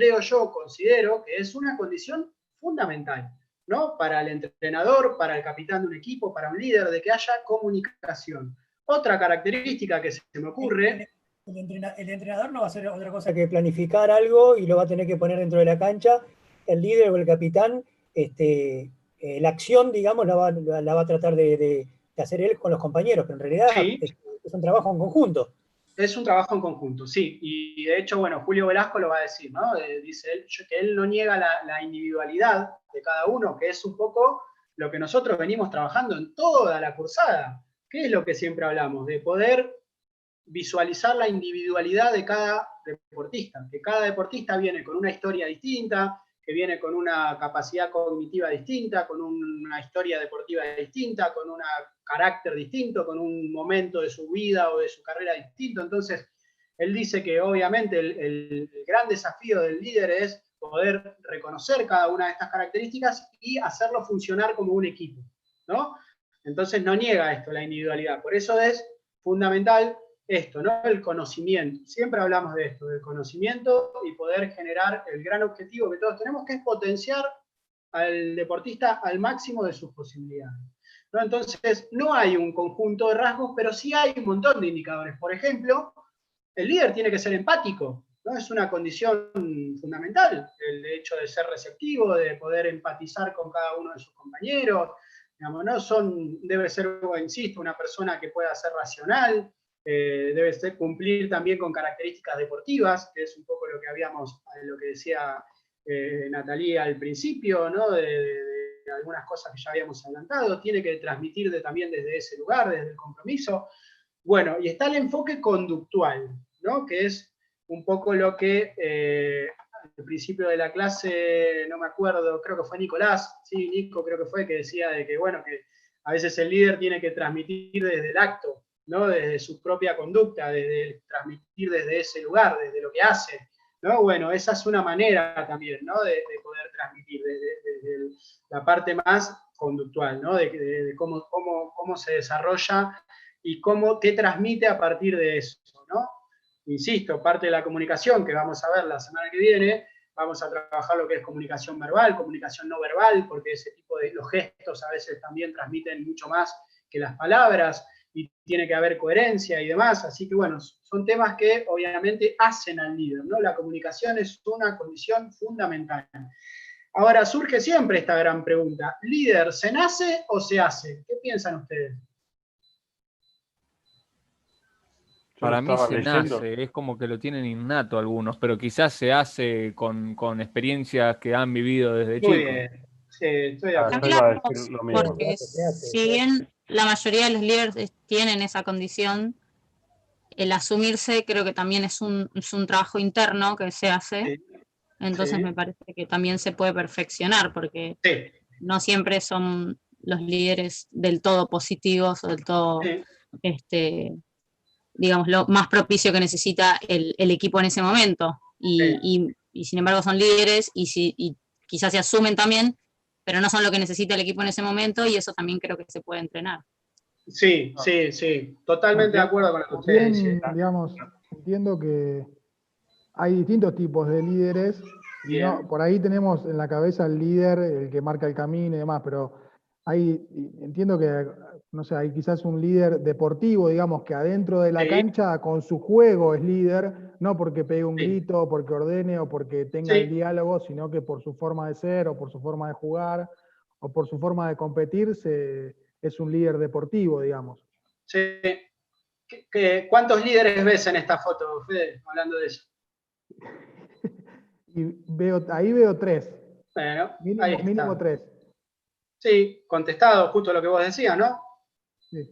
considero que es una condición fundamental, ¿no? Para el entrenador, para el capitán de un equipo, para un líder, de que haya comunicación. Otra característica que se me ocurre... El entrenador no va a hacer otra cosa que planificar algo y lo va a tener que poner dentro de la cancha. El líder o el capitán, la acción, digamos, la va a tratar de hacer él con los compañeros, pero en realidad sí, es un trabajo en conjunto. Es un trabajo en conjunto, sí. Y de hecho, bueno, Julio Velasco lo va a decir, ¿no? Dice él que él no niega la individualidad de cada uno, que es un poco lo que nosotros venimos trabajando en toda la cursada. ¿Qué es lo que siempre hablamos? De poder visualizar la individualidad de cada deportista, que cada deportista viene con una historia distinta, que viene con una capacidad cognitiva distinta, con una historia deportiva distinta, con un carácter distinto, con un momento de su vida o de su carrera distinto. Entonces, él dice que obviamente el gran desafío del líder es poder reconocer cada una de estas características y hacerlo funcionar como un equipo, ¿no? Entonces no niega esto, la individualidad. Por eso es fundamental esto, ¿no? El conocimiento. Siempre hablamos de esto, del conocimiento y poder generar el gran objetivo que todos tenemos, que es potenciar al deportista al máximo de sus posibilidades, ¿no? Entonces, no hay un conjunto de rasgos, pero sí hay un montón de indicadores. Por ejemplo, el líder tiene que ser empático, ¿no? Es una condición fundamental, el hecho de ser receptivo, de poder empatizar con cada uno de sus compañeros, digamos, ¿no? Debe ser, insisto, una persona que pueda ser racional, debe cumplir también con características deportivas, que es un poco lo que decía Natalia al principio, ¿no? De algunas cosas que ya habíamos adelantado, tiene que transmitir también desde ese lugar, desde el compromiso. Bueno, y está el enfoque conductual, ¿no? Que es un poco lo que al principio de la clase, no me acuerdo, creo que fue Nicolás, sí, Nico creo que fue, que decía de que, bueno, que a veces el líder tiene que transmitir desde el acto, ¿no? Desde su propia conducta, transmitir desde ese lugar, desde lo que hace, ¿no? Bueno, esa es una manera también, ¿no? De poder transmitir desde la parte más conductual, ¿no? De cómo se desarrolla y qué transmite a partir de eso, ¿no? Insisto, parte de la comunicación que vamos a ver la semana que viene, vamos a trabajar lo que es comunicación verbal, comunicación no verbal, porque ese tipo de los gestos a veces también transmiten mucho más que las palabras, y tiene que haber coherencia y demás, así que bueno, son temas que obviamente hacen al líder, ¿no? La comunicación es una condición fundamental. Ahora surge siempre esta gran pregunta, ¿líder se nace o se hace? ¿Qué piensan ustedes? Para mí Estaba se leyendo. nace, es como que lo tienen innato algunos, pero quizás se hace con experiencias que han vivido desde Muy chicos. bien. Sí, estoy de Ah, acuerdo. yo iba a decir Hablamos, lo mismo. porque Se hace. si bien la mayoría de los líderes tienen esa condición, el asumirse creo que también es un trabajo interno que se hace, Sí, entonces sí, me parece que también se puede perfeccionar, porque sí, no siempre son los líderes del todo positivos o del todo, sí, digamos, lo más propicio que necesita el equipo en ese momento. Y sin embargo son líderes y quizás se asumen también, pero no son lo que necesita el equipo en ese momento y eso también creo que se puede entrenar. sí, sí, sí. Totalmente de acuerdo con lo que usted dice. También, digamos, entiendo que hay distintos tipos de líderes y no, Bien. por ahí tenemos en la cabeza el líder, el que marca el camino y demás, pero entiendo que, no sé, hay quizás un líder deportivo, digamos, que adentro de la Sí, cancha con su juego es líder, no porque pegue un sí, grito, porque ordene o porque tenga el sí, diálogo, sino que por su forma de ser o por su forma de jugar o por su forma de competir es un líder deportivo, digamos. sí. ¿Cuántos líderes ves en esta foto, Fede, hablando de eso? Y ahí veo tres, Bueno, ahí mínimo está. tres. Sí, contestado justo lo que vos decías, ¿no? Sí,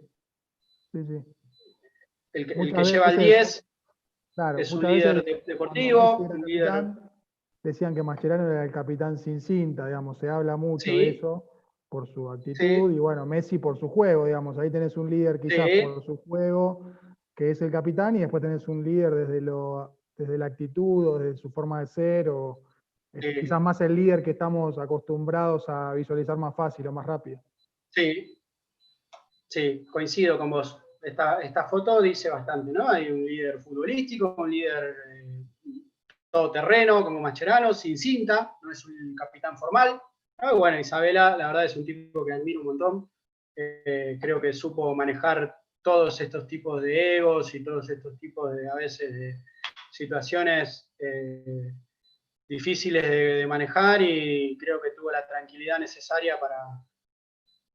sí, sí. El que Muchas lleva el veces, 10 claro, es un muchas veces líder cuando Messi deportivo, era un líder... capitán, decían que Mascherano era el capitán sin cinta, digamos, se habla mucho de Sí, eso por su actitud sí, y bueno, Messi por su juego, digamos, ahí tenés un líder quizás sí, por su juego, que es el capitán, y después tenés un líder desde la actitud o desde su forma de ser, o quizás sí, más el líder que estamos acostumbrados a visualizar más fácil o más rápido. sí, sí, coincido con vos. Esta foto dice bastante, ¿no? Hay un líder futbolístico, un líder todoterreno como Mascherano, sin cinta, no es un capitán formal. Y bueno, Isabela, la verdad es un tipo que admiro un montón. Creo que supo manejar todos estos tipos de egos y todos estos tipos de, a veces, de situaciones difíciles de manejar y creo que tuvo la tranquilidad necesaria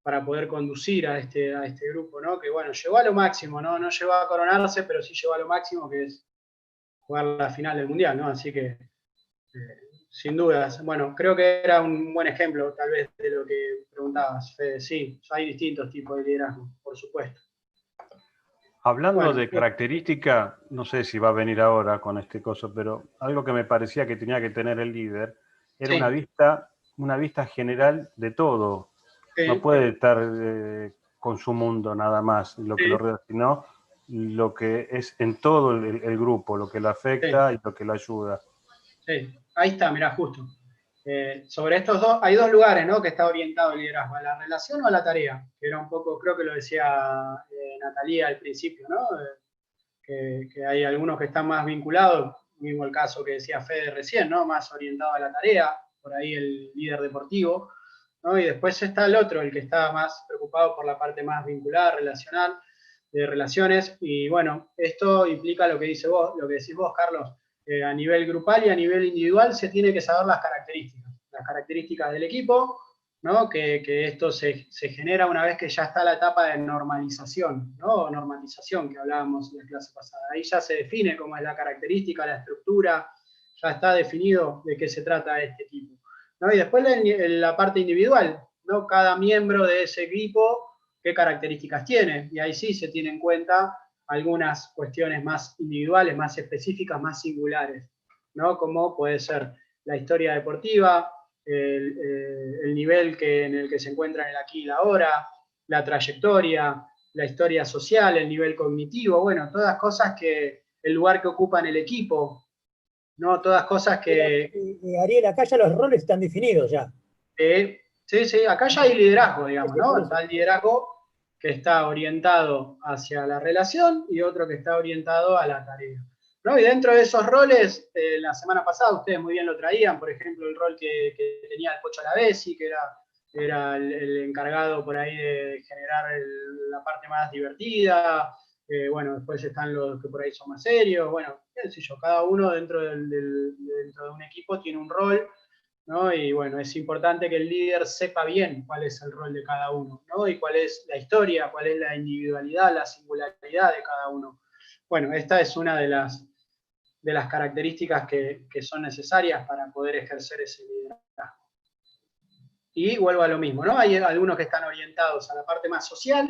para poder conducir a este grupo, ¿no? Que bueno, llegó a lo máximo, ¿no? No llegó a coronarse, pero sí llegó a lo máximo, que es jugar la final del Mundial, ¿no? Así que sin dudas. Bueno, creo que era un buen ejemplo, tal vez, de lo que preguntabas, Fede. Sí, hay distintos tipos de liderazgo, por supuesto. Hablando Bueno, de característica, no sé si va a venir ahora con este coso, pero algo que me parecía que tenía que tener el líder era sí, una vista general de todo. No sí, puede estar con su mundo nada más, lo que lo sí, rodea, sino lo que es en todo el grupo, lo que lo afecta y lo que lo ayuda. sí. Ahí está, mirá, justo. Sobre estos dos, hay dos lugares, ¿no? Que está orientado el liderazgo, a la relación o a la tarea, que era un poco, creo que lo decía Natalia al principio, ¿no? Que hay algunos que están más vinculados, mismo el caso que decía Fede recién, ¿no? Más orientado a la tarea, por ahí el líder deportivo, ¿no? Y después está el otro, el que está más preocupado por la parte más vinculada, relacional, de relaciones, y bueno, esto implica lo que decís vos, Carlos, a nivel grupal y a nivel individual se tiene que saber las características del equipo, ¿no? Que esto se genera una vez que ya está la etapa de normalización, ¿no? Normalización que hablábamos en la clase pasada. Ahí ya se define cómo es la característica, la estructura, ya está definido de qué se trata este equipo, ¿no? Y después la parte individual, ¿no? Cada miembro de ese equipo, qué características tiene, y ahí sí se tiene en cuenta algunas cuestiones más individuales, más específicas, más singulares, ¿no? Como puede ser la historia deportiva, el nivel en el que se encuentra en el aquí y la ahora, la trayectoria, la historia social, el nivel cognitivo, bueno, todas cosas que el lugar que ocupa en el equipo, ¿no? Todas cosas que... Ariel, acá ya los roles están definidos ya. Sí, sí, acá ya hay liderazgo, digamos, Sí, por ¿no? eso. Está el liderazgo que está orientado hacia la relación y otro que está orientado a la tarea, ¿no? Y dentro de esos roles, la semana pasada ustedes muy bien lo traían, por ejemplo, el rol que tenía el Pocho Alavesi, que era el encargado por ahí de generar la parte más divertida. Bueno, después están los que por ahí son más serios. Bueno, qué sé yo, cada uno dentro dentro de un equipo tiene un rol, ¿no? Y bueno, es importante que el líder sepa bien cuál es el rol de cada uno, ¿no? Y cuál es la historia, cuál es la individualidad, la singularidad de cada uno. Bueno, esta es una de las características que son necesarias para poder ejercer ese liderazgo. Y vuelvo a lo mismo, ¿no? Hay algunos que están orientados a la parte más social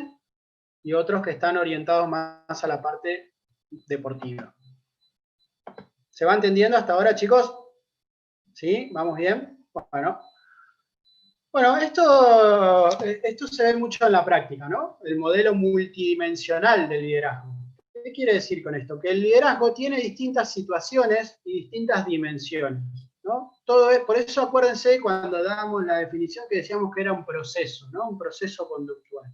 y otros que están orientados más a la parte deportiva. ¿Se va entendiendo hasta ahora, chicos? ¿Sí? ¿Vamos bien? Bueno, esto se ve mucho en la práctica, ¿no? El modelo multidimensional del liderazgo. ¿Qué quiere decir con esto? Que el liderazgo tiene distintas situaciones y distintas dimensiones, ¿no? Por eso acuérdense cuando dábamos la definición que decíamos que era un proceso, ¿no? Un proceso conductual.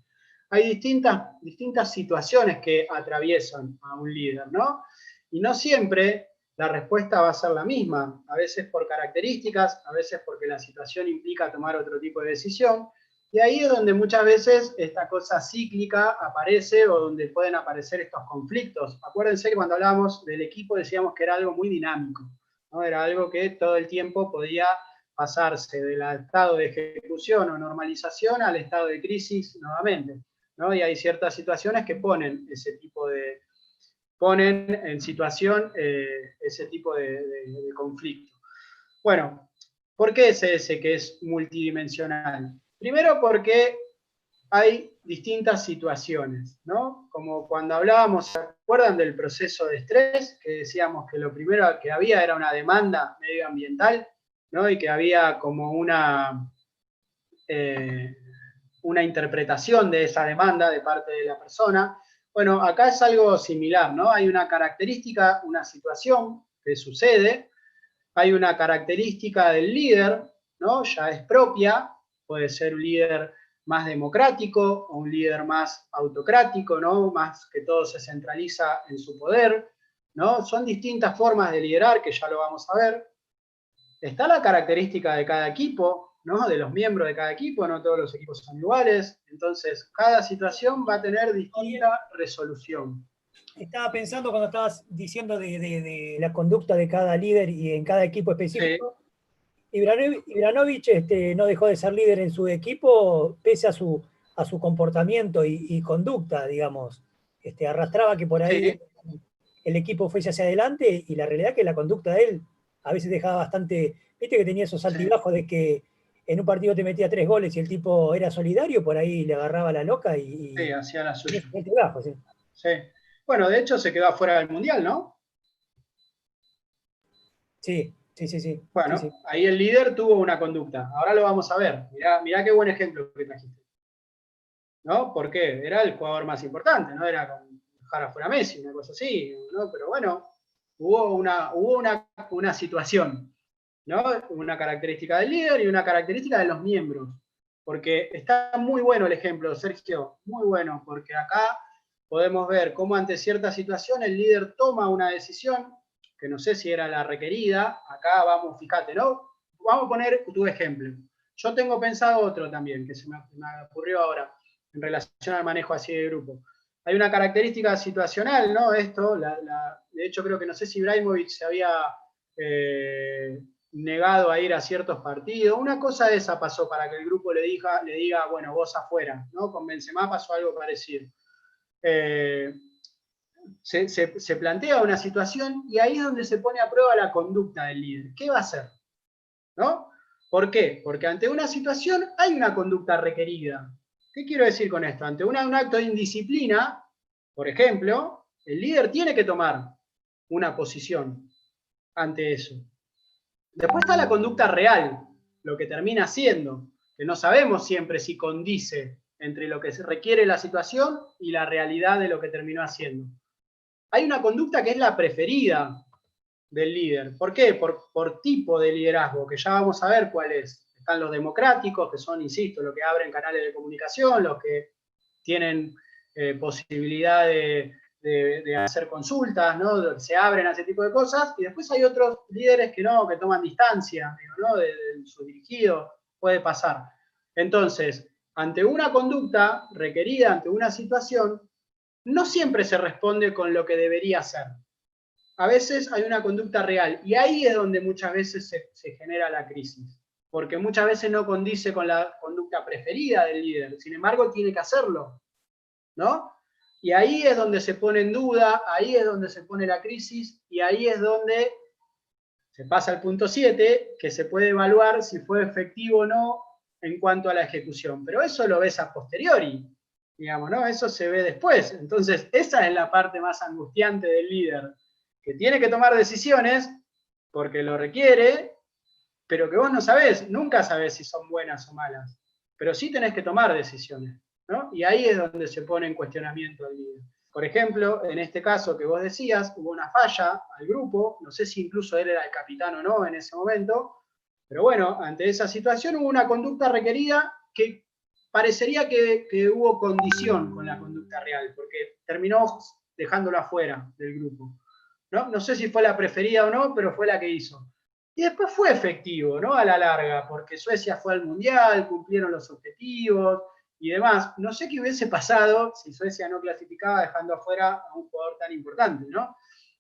Hay distintas situaciones que atraviesan a un líder, ¿no? Y no siempre la respuesta va a ser la misma, a veces por características, a veces porque la situación implica tomar otro tipo de decisión, y ahí es donde muchas veces esta cosa cíclica aparece o donde pueden aparecer estos conflictos. Acuérdense que cuando hablábamos del equipo decíamos que era algo muy dinámico, ¿no? Era algo que todo el tiempo podía pasarse del estado de ejecución o normalización al estado de crisis nuevamente, ¿no? Y hay ciertas situaciones que ponen en situación ese tipo de conflicto. Bueno, ¿por qué es ese que es multidimensional? Primero porque hay distintas situaciones, ¿no? Como cuando hablábamos, ¿se acuerdan del proceso de estrés? Que decíamos que lo primero que había era una demanda medioambiental, ¿no? Y que había como una interpretación de esa demanda de parte de la persona. Bueno, acá es algo similar, ¿no? Hay una característica, una situación que sucede, hay una característica del líder, ¿no? Ya es propia, puede ser un líder más democrático o un líder más autocrático, ¿no? Más que todo se centraliza en su poder, ¿no? Son distintas formas de liderar, que ya lo vamos a ver. Está la característica de cada equipo, ¿no? De los miembros de cada equipo, no todos los equipos son iguales, entonces cada situación va a tener distinta resolución. Estaba pensando cuando estabas diciendo de la conducta de cada líder y en cada equipo específico. Sí. Ivanovic no dejó de ser líder en su equipo pese a su comportamiento y conducta, digamos. Arrastraba que por ahí sí, el equipo fuese hacia adelante, y la realidad es que la conducta de él a veces dejaba bastante. Viste que tenía esos altibajos sí, de que en un partido te metía 3 goles y el tipo era solidario, por ahí le agarraba la loca y sí, hacía la suya. Altibajo, sí. Sí. Bueno, de hecho se quedó afuera del Mundial, ¿no? Sí. Bueno, sí. Ahí el líder tuvo una conducta. Ahora lo vamos a ver. Mirá qué buen ejemplo que trajiste. ¿No? ¿Por qué? Era el jugador más importante, no era con dejar afuera a Messi, una cosa así, ¿no? Pero bueno, hubo una situación, ¿no? Una característica del líder y una característica de los miembros. Porque está muy bueno el ejemplo, Sergio, muy bueno, porque acá podemos ver cómo ante cierta situación el líder toma una decisión, que no sé si era la requerida, acá vamos, fíjate, ¿no? Vamos a poner tu ejemplo. Yo tengo pensado otro también, que se me ocurrió ahora, en relación al manejo así de grupo. Hay una característica situacional, ¿no? Esto, de hecho creo que no sé si Ibrahimovic se había negado a ir a ciertos partidos. Una cosa de esa pasó para que el grupo le diga, bueno, vos afuera, ¿no? Con Benzema pasó algo parecido. Se plantea una situación y ahí es donde se pone a prueba la conducta del líder. ¿Qué va a hacer? ¿No? ¿Por qué? Porque ante una situación hay una conducta requerida. ¿Qué quiero decir con esto? Ante un acto de indisciplina, por ejemplo, el líder tiene que tomar una posición ante eso. Después está la conducta real, lo que termina siendo, que no sabemos siempre si condice entre lo que se requiere la situación y la realidad de lo que terminó haciendo. Hay una conducta que es la preferida del líder. ¿Por qué? Por tipo de liderazgo, que ya vamos a ver cuál es. Están los democráticos, que son, insisto, los que abren canales de comunicación, los que tienen posibilidad de hacer consultas, ¿no? Se abren a ese tipo de cosas, y después hay otros líderes que no, que toman distancia, ¿no? de su dirigido, puede pasar. Entonces, ante una conducta requerida, ante una situación, no siempre se responde con lo que debería ser. A veces hay una conducta real, y ahí es donde muchas veces se genera la crisis, porque muchas veces no condice con la conducta preferida del líder, sin embargo tiene que hacerlo, ¿no? Y ahí es donde se pone en duda, ahí es donde se pone la crisis, y ahí es donde se pasa al punto 7, que se puede evaluar si fue efectivo o no en cuanto a la ejecución. Pero eso lo ves a posteriori, digamos, ¿no? Eso se ve después. Entonces, esa es la parte más angustiante del líder, que tiene que tomar decisiones porque lo requiere, pero que vos no sabés, nunca sabés si son buenas o malas, pero sí tenés que tomar decisiones, ¿no? Y ahí es donde se pone en cuestionamiento el líder. Por ejemplo, en este caso que vos decías, hubo una falla al grupo, no sé si incluso él era el capitán o no en ese momento, pero bueno, ante esa situación hubo una conducta requerida que parecería que hubo condición con la conducta real, porque terminó dejándolo afuera del grupo, ¿no? No sé si fue la preferida o no, pero fue la que hizo. Y después fue efectivo, ¿no? A la larga, porque Suecia fue al Mundial, cumplieron los objetivos y demás. No sé qué hubiese pasado si Suecia no clasificaba dejando afuera a un jugador tan importante, ¿no?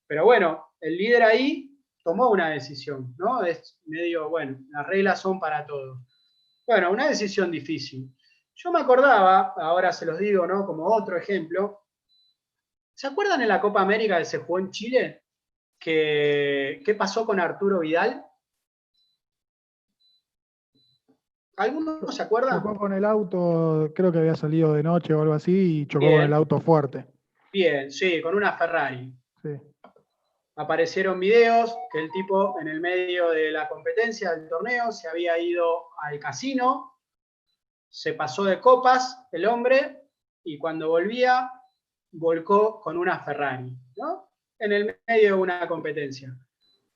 Pero bueno, el líder ahí tomó una decisión, ¿no? Es medio, bueno, las reglas son para todos. Bueno, una decisión difícil. Yo me acordaba, ahora se los digo, ¿no? Como otro ejemplo. ¿Se acuerdan en la Copa América que se jugó en Chile? ¿Qué pasó con Arturo Vidal? ¿Alguno se acuerda? Chocó con el auto, creo que había salido de noche o algo así, y chocó Bien. con el auto fuerte. Bien, sí, con una Ferrari. Sí. Aparecieron videos que el tipo en el medio de la competencia del torneo se había ido al casino, se pasó de copas el hombre y cuando volvía volcó con una Ferrari, ¿no? En el medio de una competencia.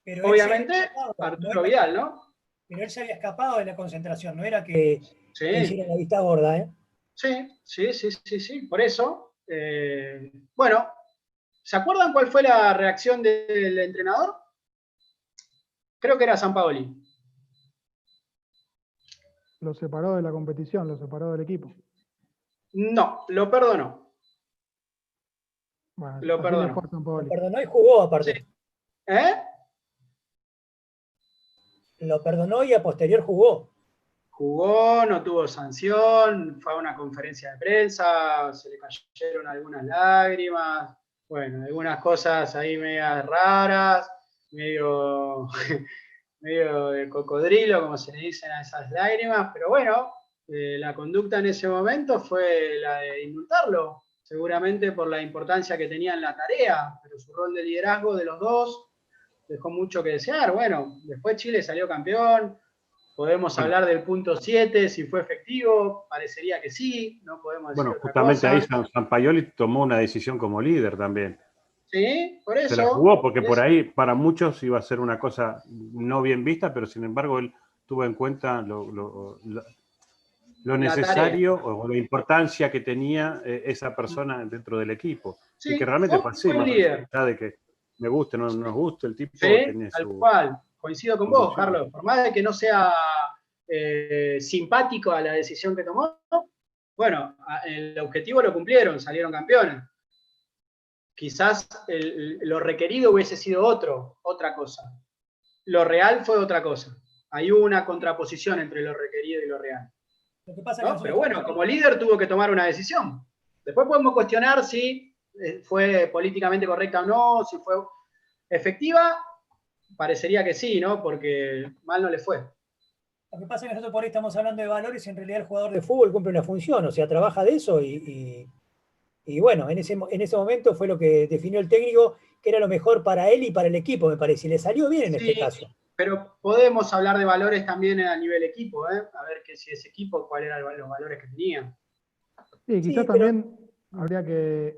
Pero Obviamente, Arturo Vidal, ¿no? Pero él se había escapado de la concentración, no era que Sí. hiciera la vista gorda, ¿eh? Sí, por eso. Bueno, ¿se acuerdan cuál fue la reacción del entrenador? Creo que era Sampaoli. Lo separó de la competición, lo separó del equipo. No, lo perdonó. Bueno, Lo así perdonó. le fue a Sampaoli. Lo perdonó y jugó aparte. Sí. ¿Eh? Lo perdonó y a posterior jugó. Jugó, no tuvo sanción, fue a una conferencia de prensa, se le cayeron algunas lágrimas, bueno, algunas cosas ahí medias raras, medio de cocodrilo, como se le dicen a esas lágrimas, pero bueno, la conducta en ese momento fue la de indultarlo, seguramente por la importancia que tenía en la tarea, pero su rol de liderazgo de los dos dejó mucho que desear. Bueno, después Chile salió campeón, podemos hablar del punto 7, si fue efectivo, parecería que sí, no podemos decir otra justamente cosa. ahí Sampaoli tomó una decisión como líder también. Sí, por eso. Se la jugó porque por ahí para muchos iba a ser una cosa no bien vista, pero sin embargo él tuvo en cuenta lo necesario o la importancia que tenía esa persona dentro del equipo. Sí, y que realmente fue así, más allá de que me guste o no nos guste, el tipo tenía tal su... cual. Coincido con vos, Carlos. Por más de que no sea simpático a la decisión que tomó, bueno, el objetivo lo cumplieron, salieron campeones. Quizás lo requerido hubiese sido otra cosa. Lo real fue otra cosa. Hay una contraposición entre lo requerido y lo real. Lo que pasa ¿No? que Pero bueno, como líder tuvo que tomar una decisión. Después podemos cuestionar si fue políticamente correcta o no, si fue efectiva. Parecería que sí, ¿no? Porque mal no le fue. Lo que pasa es que nosotros por ahí estamos hablando de valores y en realidad el jugador de fútbol cumple una función, o sea, trabaja de eso y bueno, en ese momento fue lo que definió el técnico, que era lo mejor para él y para el equipo, me parece, y le salió bien en este caso. Pero podemos hablar de valores también a nivel equipo, ¿eh? A ver que si ese equipo, cuáles eran los valores que tenía. Sí, quizás también habría que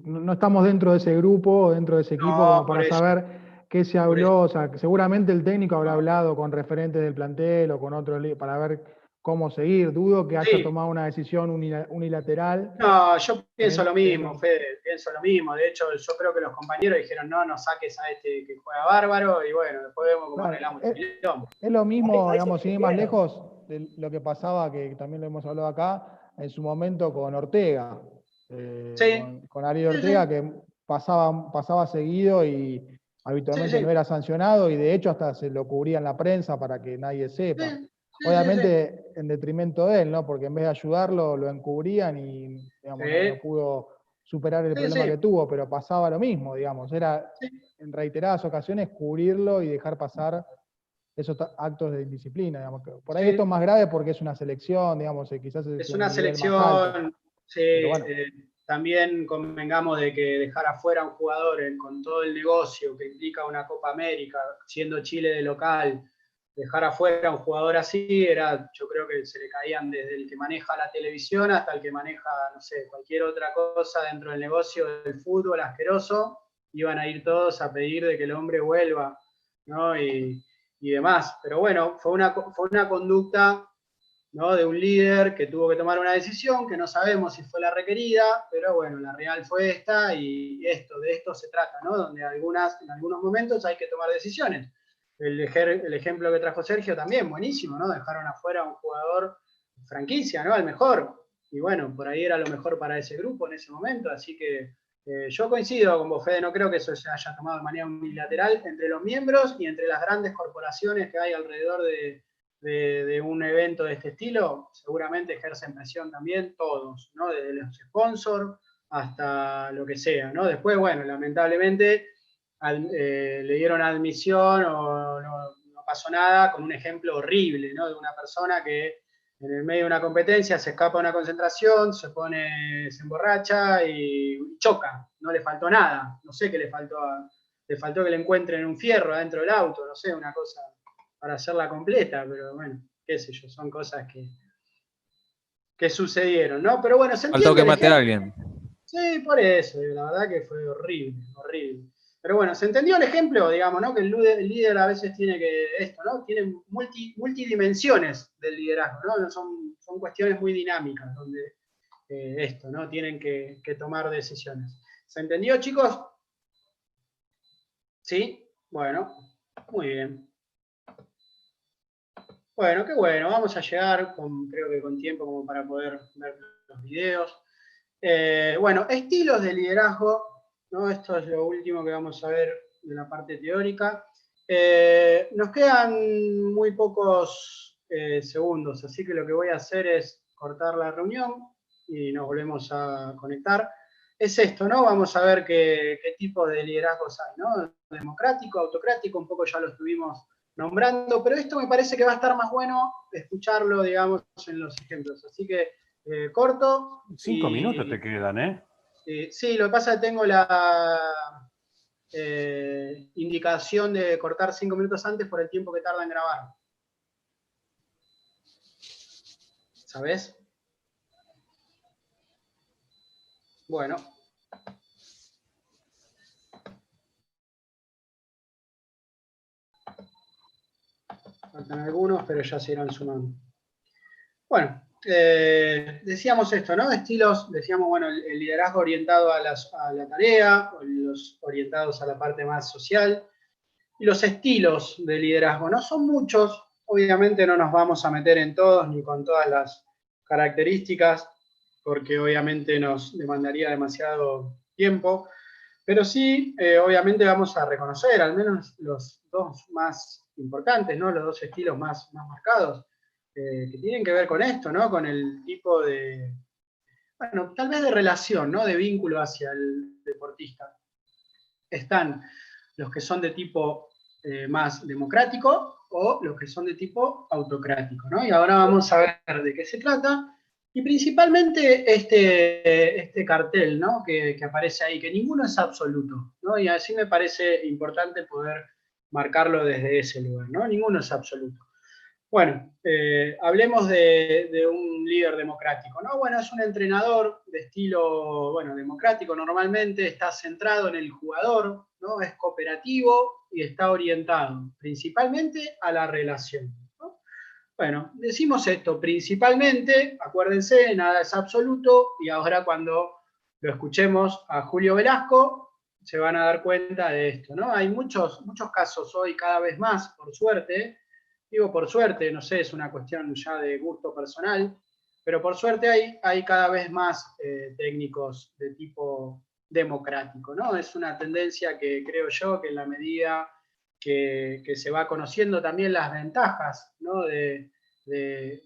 no estamos dentro de ese grupo, dentro de ese equipo, como para saber qué se habló. O sea, que seguramente el técnico habrá hablado con referentes del plantel o con otros para ver cómo seguir. Dudo que haya tomado una decisión unilateral. No, yo pienso lo mismo, Fede, pienso lo mismo. De hecho, yo creo que los compañeros dijeron, no saques a este que juega bárbaro, y bueno, después vemos cómo arreglamos el quilombo. Es lo mismo, digamos, sin ir más lejos, de lo que pasaba, que también lo hemos hablado acá, en su momento con Ortega. Con Ariel Ortega, que pasaba seguido y habitualmente no era sancionado, y de hecho hasta se lo cubría en la prensa para que nadie sepa. Obviamente en detrimento de él, ¿no? Porque en vez de ayudarlo, lo encubrían y digamos, no pudo superar el problema que tuvo, pero pasaba lo mismo, digamos. Era en reiteradas ocasiones cubrirlo y dejar pasar esos actos de indisciplina, digamos. Por ahí esto es más grave porque es una selección, digamos, quizás es una selección, bueno. También convengamos de que dejar afuera a un jugador con todo el negocio que implica una Copa América, siendo Chile de local, dejar afuera a un jugador así, yo creo que se le caían desde el que maneja la televisión hasta el que maneja, no sé, cualquier otra cosa dentro del negocio del fútbol asqueroso, iban a ir todos a pedir de que el hombre vuelva, ¿no? Y demás. Pero bueno, fue una conducta, ¿no?, de un líder que tuvo que tomar una decisión, que no sabemos si fue la requerida, pero bueno, la real fue esta, y de esto se trata, ¿no? Donde en algunos momentos hay que tomar decisiones. El ejemplo que trajo Sergio también, buenísimo, ¿no? Dejaron afuera a un jugador franquicia, ¿no? Al mejor. Y bueno, por ahí era lo mejor para ese grupo en ese momento, así que yo coincido con vos, Fede, no creo que eso se haya tomado de manera unilateral entre los miembros y entre las grandes corporaciones que hay alrededor de un evento de este estilo. Seguramente ejercen presión también todos, ¿no? Desde los sponsors hasta lo que sea, ¿no? Después, bueno, lamentablemente le dieron admisión o no pasó nada, con un ejemplo horrible, ¿no? De una persona que en el medio de una competencia se escapa a una concentración, se emborracha y choca, no le faltó nada, no sé qué le faltó que le encuentren un fierro adentro del auto, no sé, una cosa para hacerla completa, pero bueno, qué sé yo, son cosas que sucedieron, ¿no? Pero bueno, se entiende. Faltó que mate a alguien. Sí, por eso, la verdad que fue horrible, horrible. Pero bueno, se entendió el ejemplo, digamos, ¿no? Que el líder a veces tiene tiene multidimensiones del liderazgo, ¿no? Son cuestiones muy dinámicas, donde ¿no? Tienen que tomar decisiones. ¿Se entendió, chicos? ¿Sí? Bueno, muy bien. Bueno, qué bueno, vamos a llegar, creo que con tiempo como para poder ver los videos. Bueno, estilos de liderazgo, ¿no? Esto es lo último que vamos a ver de la parte teórica. Nos quedan muy pocos segundos, así que lo que voy a hacer es cortar la reunión y nos volvemos a conectar. Es esto, ¿no? Vamos a ver qué tipo de liderazgos hay, ¿no? Democrático, autocrático, un poco ya lo estuvimos nombrando, pero esto me parece que va a estar más bueno escucharlo, digamos, en los ejemplos. Así que corto. 5 minutos te quedan, ¿eh? Sí, lo que pasa es que tengo la indicación de cortar 5 minutos antes por el tiempo que tarda en grabar. ¿Sabes? Bueno. Faltan algunos, pero ya se irán sumando. Bueno, decíamos esto, ¿no? Estilos, decíamos, bueno, el liderazgo orientado a la tarea, los orientados a la parte más social, y los estilos de liderazgo, ¿no? Son muchos, obviamente no nos vamos a meter en todos ni con todas las características, porque obviamente nos demandaría demasiado tiempo, pero sí, obviamente vamos a reconocer al menos los dos más importantes, ¿no? Los dos estilos más marcados, que tienen que ver con esto, ¿no? Con el tipo de, bueno, tal vez de relación, ¿no? De vínculo hacia el deportista. Están los que son de tipo más democrático o los que son de tipo autocrático, ¿no? Y ahora vamos a ver de qué se trata. Y principalmente este cartel, ¿no? que aparece ahí, que ninguno es absoluto, ¿no? Y así me parece importante poder marcarlo desde ese lugar, ¿no? Ninguno es absoluto. Bueno, hablemos de un líder democrático, ¿no? Bueno, es un entrenador de estilo, bueno, democrático normalmente, está centrado en el jugador, ¿no? Es cooperativo y está orientado principalmente a la relación, ¿no? Bueno, decimos esto, principalmente, acuérdense, nada es absoluto, y ahora cuando lo escuchemos a Julio Velasco, se van a dar cuenta de esto, ¿no? Hay muchos casos hoy, cada vez más, por suerte. Digo por suerte, no sé, es una cuestión ya de gusto personal, pero por suerte hay cada vez más técnicos de tipo democrático, ¿no? Es una tendencia que creo yo que en la medida que se va conociendo también las ventajas, ¿no? de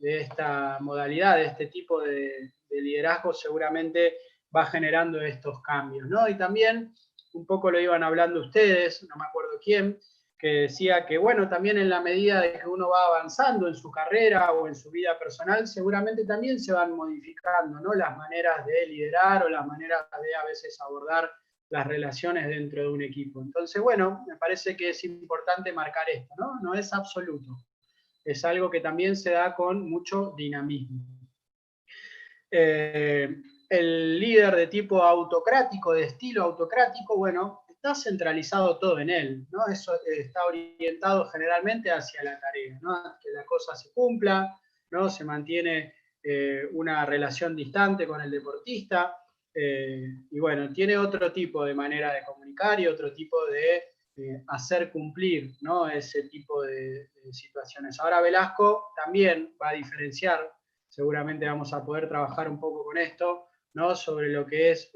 esta modalidad, de este tipo de liderazgo, seguramente va generando estos cambios, ¿no? Y también, un poco lo iban hablando ustedes, no me acuerdo quién, que decía que, bueno, también en la medida de que uno va avanzando en su carrera o en su vida personal, seguramente también se van modificando, ¿no? Las maneras de liderar o las maneras de a veces abordar las relaciones dentro de un equipo. Entonces, bueno, me parece que es importante marcar esto, ¿no? No es absoluto. Es algo que también se da con mucho dinamismo. El líder de tipo autocrático, de estilo autocrático, bueno, está centralizado todo en él, ¿no? Eso está orientado generalmente hacia la tarea, ¿no? Que la cosa se cumpla, ¿no? Se mantiene una relación distante con el deportista, y bueno, tiene otro tipo de manera de comunicar y otro tipo de hacer cumplir, ¿no? Ese tipo de situaciones. Ahora Velasco también va a diferenciar, seguramente vamos a poder trabajar un poco con esto, ¿no? Sobre lo que es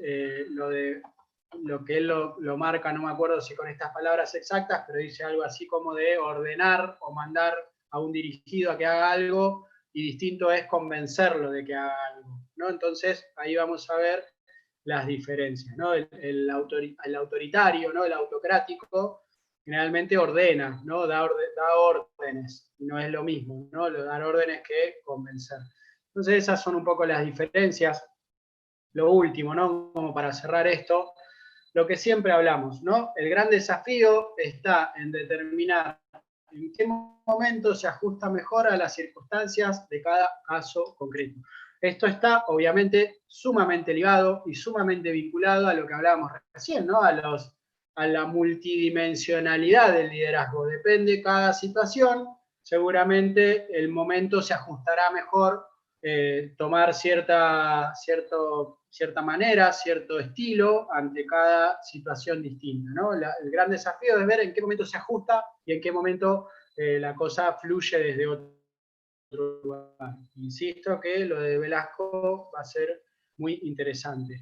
lo que él lo marca, no me acuerdo si con estas palabras exactas, pero dice algo así como de ordenar o mandar a un dirigido a que haga algo, y distinto es convencerlo de que haga algo, ¿no? Entonces ahí vamos a ver las diferencias, ¿no? El autoritario, ¿no? El autocrático generalmente ordena, ¿no? Da órdenes, y no es lo mismo, ¿no? Dar órdenes que convencer. Entonces esas son un poco las diferencias. Lo último, ¿no? Como para cerrar esto, lo que siempre hablamos, ¿no? El gran desafío está en determinar en qué momento se ajusta mejor a las circunstancias de cada caso concreto. Esto está, obviamente, sumamente ligado y sumamente vinculado a lo que hablábamos recién, ¿no? A la multidimensionalidad del liderazgo. Depende de cada situación, seguramente el momento se ajustará mejor, tomar cierta manera, cierto estilo ante cada situación distinta, ¿no? El gran desafío es ver en qué momento se ajusta y en qué momento la cosa fluye desde otro lugar. Insisto que lo de Velasco va a ser muy interesante.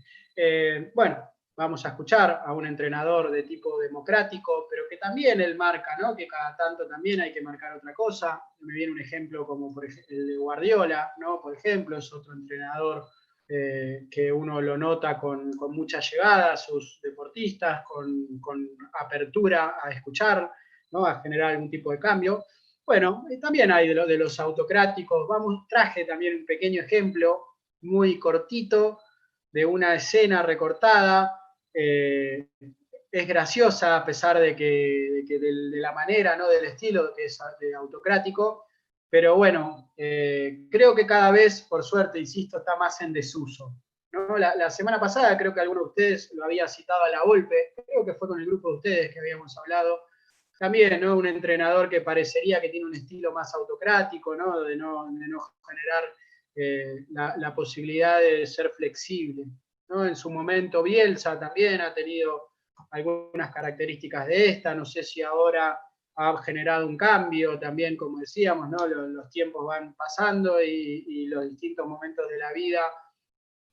Bueno, vamos a escuchar a un entrenador de tipo democrático, pero que también él marca, ¿no? Que cada tanto también hay que marcar otra cosa. Me viene un ejemplo como por ejemplo, el de Guardiola, ¿no? Por ejemplo, es otro entrenador que uno lo nota con mucha llegada a sus deportistas, con apertura a escuchar, ¿no? A generar algún tipo de cambio. Bueno, también hay de los autocráticos. Traje también un pequeño ejemplo, muy cortito, de una escena recortada. Es graciosa a pesar de de la manera, ¿no? Del estilo que es de autocrático, pero bueno, creo que cada vez, por suerte, insisto, está más en desuso, ¿no? La semana pasada creo que alguno de ustedes lo había citado a La Volpe, creo que fue con el grupo de ustedes que habíamos hablado, también, ¿no? Un entrenador que parecería que tiene un estilo más autocrático, ¿no? De no generar la posibilidad de ser flexible, ¿no? En su momento Bielsa también ha tenido algunas características de esta, no sé si ahora ha generado un cambio también, como decíamos, ¿no? Los tiempos van pasando y los distintos momentos de la vida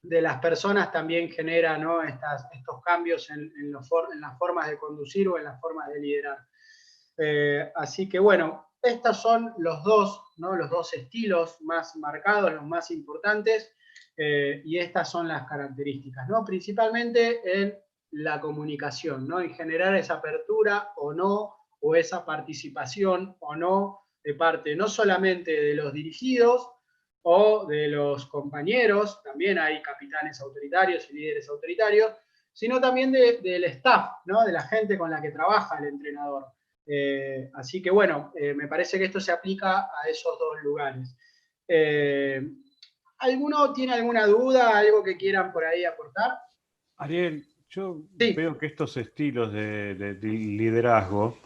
de las personas también generan, ¿no? Estos cambios en las formas de conducir o en las formas de liderar. Así que bueno, estos son los dos, ¿no? Los dos estilos más marcados, los más importantes, y estas son las características, ¿no? Principalmente en la comunicación, ¿no? En generar esa apertura o no, o esa participación o no, de parte no solamente de los dirigidos o de los compañeros, también hay capitanes autoritarios y líderes autoritarios, sino también del staff, ¿no? De la gente con la que trabaja el entrenador. Así que bueno, me parece que esto se aplica a esos dos lugares. ¿Alguno tiene alguna duda, algo que quieran por ahí aportar? Ariel, yo Sí. veo que estos estilos de liderazgo,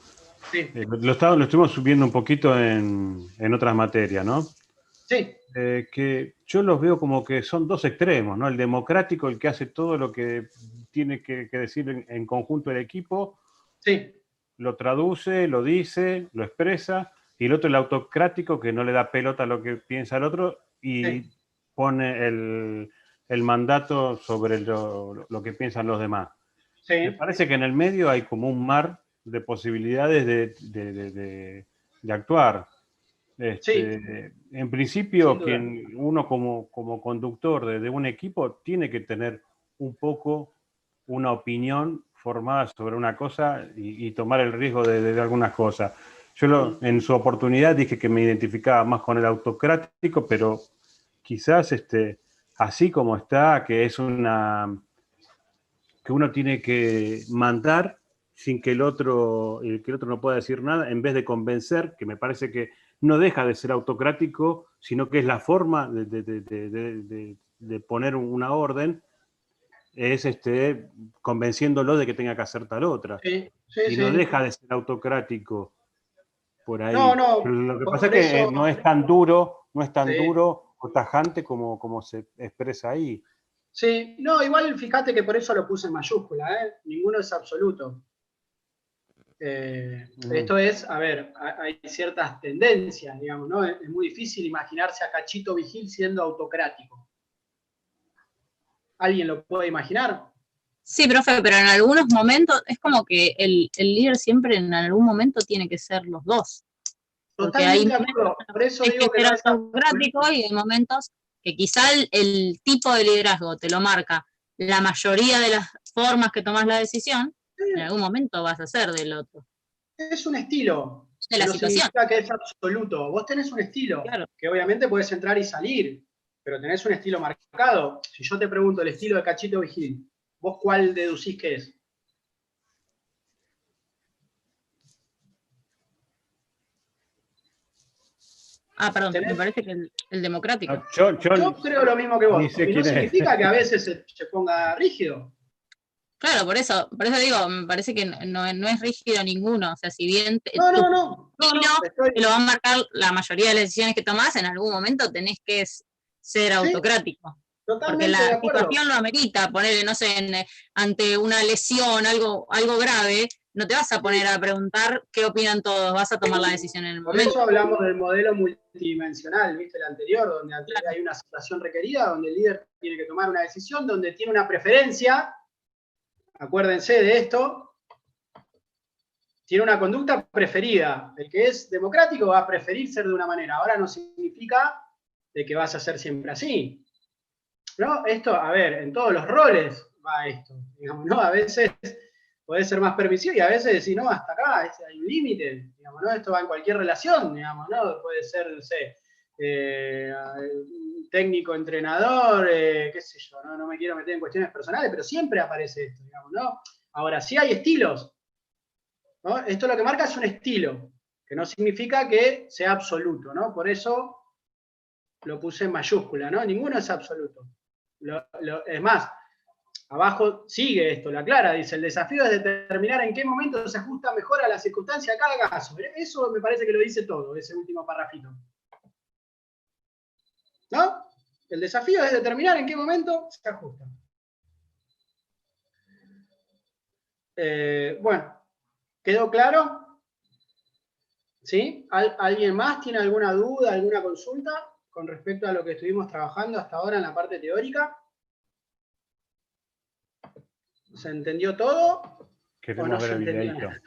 Sí. lo estuvimos subiendo un poquito en otras materias, ¿no? Sí. Que yo los veo como que son dos extremos, ¿no? El democrático, el que hace todo lo que tiene que decir en conjunto el equipo, sí, lo traduce, lo dice, lo expresa, y el otro, el autocrático, que no le da pelota a lo que piensa el otro y pone el mandato sobre lo que piensan los demás. Sí. Me parece que en el medio hay como un mar de posibilidades de actuar. En principio, uno como conductor de un equipo tiene que tener un poco una opinión formada sobre una cosa y tomar el riesgo de algunas cosas. Yo en su oportunidad dije que me identificaba más con el autocrático, pero quizás así como está, que es que uno tiene que mandar sin que el otro no pueda decir nada, en vez de convencer, que me parece que no deja de ser autocrático, sino que es la forma de poner una orden, es convenciéndolo de que tenga que hacer tal otra. Sí, y no deja de ser autocrático por ahí. No, no, pero lo que por pasa es que eso- no es tan duro, Sí. duro o tajante como se expresa ahí. Sí, no, igual fíjate que por eso lo puse en mayúscula, ¿eh? Ninguno es absoluto. Esto es, a ver, hay ciertas tendencias, digamos, ¿no? Es muy difícil imaginarse a Cachito Vigil siendo autocrático. ¿Alguien lo puede imaginar? Sí, profe, pero en algunos momentos es como que el líder siempre en algún momento tiene que ser los dos. Porque hay Totalmente de momentos acuerdo. Por eso en que digo que ser no es autocrático y hay momentos que quizá el tipo de liderazgo te lo marca la mayoría de las formas que tomas la decisión, en algún momento vas a ser del otro. Es un estilo, De que la no situación. significa que es absoluto. Vos tenés un estilo, Claro. que obviamente puedes entrar y salir, pero tenés un estilo marcado. Si yo te pregunto el estilo de Cachito Vigil, ¿vos cuál deducís que es? Ah, perdón, ¿Tenés? me parece que el democrático. Yo Yo creo lo mismo que vos. ni sé Y no quién es. significa que a veces se ponga rígido. Claro, por eso digo, me parece que no es rígido ninguno. O sea, si bien No, tu no, no. estilo Estoy... te lo va a marcar la mayoría de las decisiones que tomás, en algún momento tenés que ser autocrático. Porque Totalmente de la acuerdo. situación lo amerita, ponerle, no sé, ante una lesión, algo grave, no te vas a poner a preguntar qué opinan todos, vas a tomar la decisión en el Por momento. eso hablamos del modelo multidimensional, ¿viste? El anterior, donde hay una situación requerida, donde el líder tiene que tomar una decisión, donde tiene una preferencia. Acuérdense de esto. Tiene una conducta preferida. El que es democrático va a preferir ser de una manera. Ahora no significa de que vas a ser siempre así. ¿No? Esto, a ver, en todos los roles va esto. Digamos, ¿no? A veces podés ser más permisivo y a veces decir, no, hasta acá, hay un límite. Digamos, ¿no? Esto va en cualquier relación, digamos, ¿no? Puede ser, no sé, técnico, entrenador, qué sé yo, ¿no? No me quiero meter en cuestiones personales, pero siempre aparece esto, digamos, ¿no? Ahora, sí hay estilos, ¿no? Esto lo que marca es un estilo, que no significa que sea absoluto, ¿no? Por eso lo puse en mayúscula, ¿no? Ninguno es absoluto. Es más, abajo sigue esto, la clara, dice, el desafío es determinar en qué momento se ajusta mejor a la circunstancia a cada caso. Eso me parece que lo dice todo, ese último parrafito. ¿No? El desafío es determinar en qué momento se ajusta. Bueno, ¿quedó claro? ¿Sí? ¿Alguien más tiene alguna duda, alguna consulta con respecto a lo que estuvimos trabajando hasta ahora en la parte teórica? ¿Se entendió todo? Queremos ¿O no ver se el entendió videíto. nada?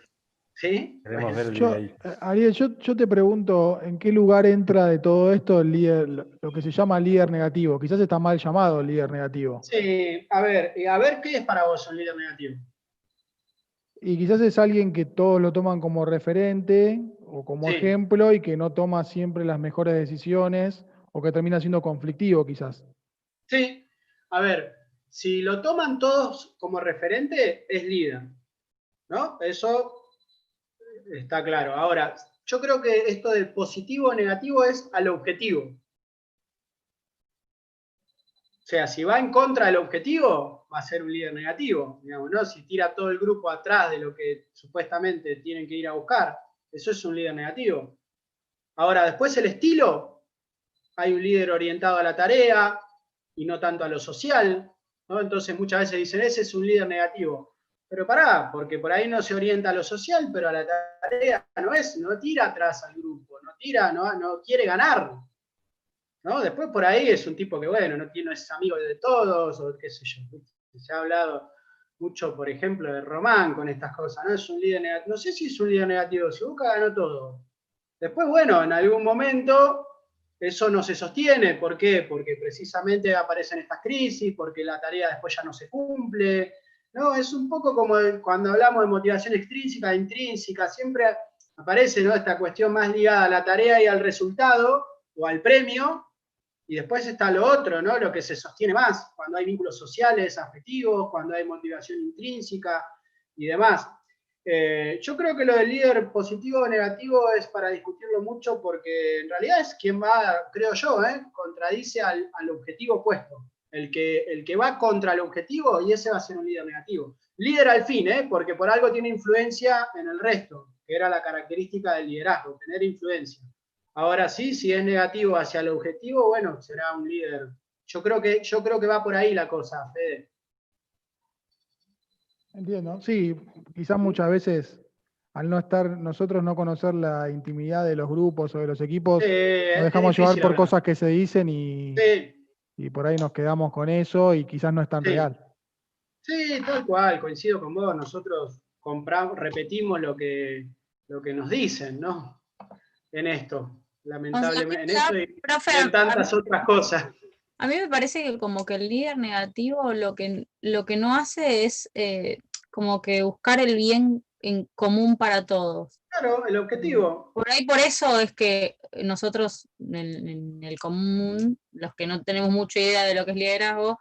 ¿Sí? Queremos ver el Yo, videíto. Ariel, yo te pregunto, ¿en qué lugar entra de todo esto el líder, lo que se llama líder negativo? Quizás está mal llamado líder negativo. Sí, a ver, ¿qué es para vos un líder negativo? Y quizás es alguien que todos lo toman como referente o como Sí. ejemplo y que no toma siempre las mejores decisiones o que termina siendo conflictivo quizás. Sí, a ver, si lo toman todos como referente, es líder, ¿no? Eso está claro. Ahora, yo creo que esto del positivo o negativo es al objetivo. O sea, si va en contra del objetivo, va a ser un líder negativo, digamos, ¿no? Si tira todo el grupo atrás de lo que supuestamente tienen que ir a buscar, eso es un líder negativo. Ahora, después el estilo, hay un líder orientado a la tarea y no tanto a lo social, ¿no? Entonces muchas veces dicen, ese es un líder negativo. Pero pará, porque por ahí no se orienta a lo social, pero a la tarea no tira atrás al grupo, no quiere ganar. ¿No? Después por ahí es un tipo que, bueno, no es amigo de todos, o qué sé yo. Se ha hablado mucho, por ejemplo, de Román con estas cosas, ¿no? Es un líder negativo. No sé si es un líder negativo, si Boca ganó todo. Después, bueno, en algún momento eso no se sostiene. ¿Por qué? Porque precisamente aparecen estas crisis, porque la tarea después ya no se cumple. ¿No? Es un poco como cuando hablamos de motivación extrínseca e intrínseca, siempre aparece, ¿no?, esta cuestión más ligada a la tarea y al resultado, o al premio, y después está lo otro, ¿no?, lo que se sostiene más, cuando hay vínculos sociales, afectivos, cuando hay motivación intrínseca y demás. Yo creo que lo del líder positivo o negativo es para discutirlo mucho, porque en realidad es quien va, creo yo, contradice al objetivo opuesto. El que va contra el objetivo, y ese va a ser un líder negativo. Líder al fin, porque por algo tiene influencia en el resto, que era la característica del liderazgo, tener influencia. Ahora sí, si es negativo hacia el objetivo, bueno, será un líder. Yo creo que va por ahí la cosa, Fede. Entiendo. Sí, quizás muchas veces, al no estar, nosotros no conocer la intimidad de los grupos o de los equipos, nos dejamos llevar por cosas que se dicen y por ahí nos quedamos con eso y quizás no es tan real. Sí, tal cual, coincido con vos. Nosotros repetimos lo que nos dicen, ¿no? En esto, lamentablemente, en esto y en tantas otras cosas. A mí me parece que como que el líder negativo lo que no hace es como que buscar el bien en común para todos. Claro, el objetivo. Por ahí, por eso es que nosotros en el común, los que no tenemos mucha idea de lo que es liderazgo,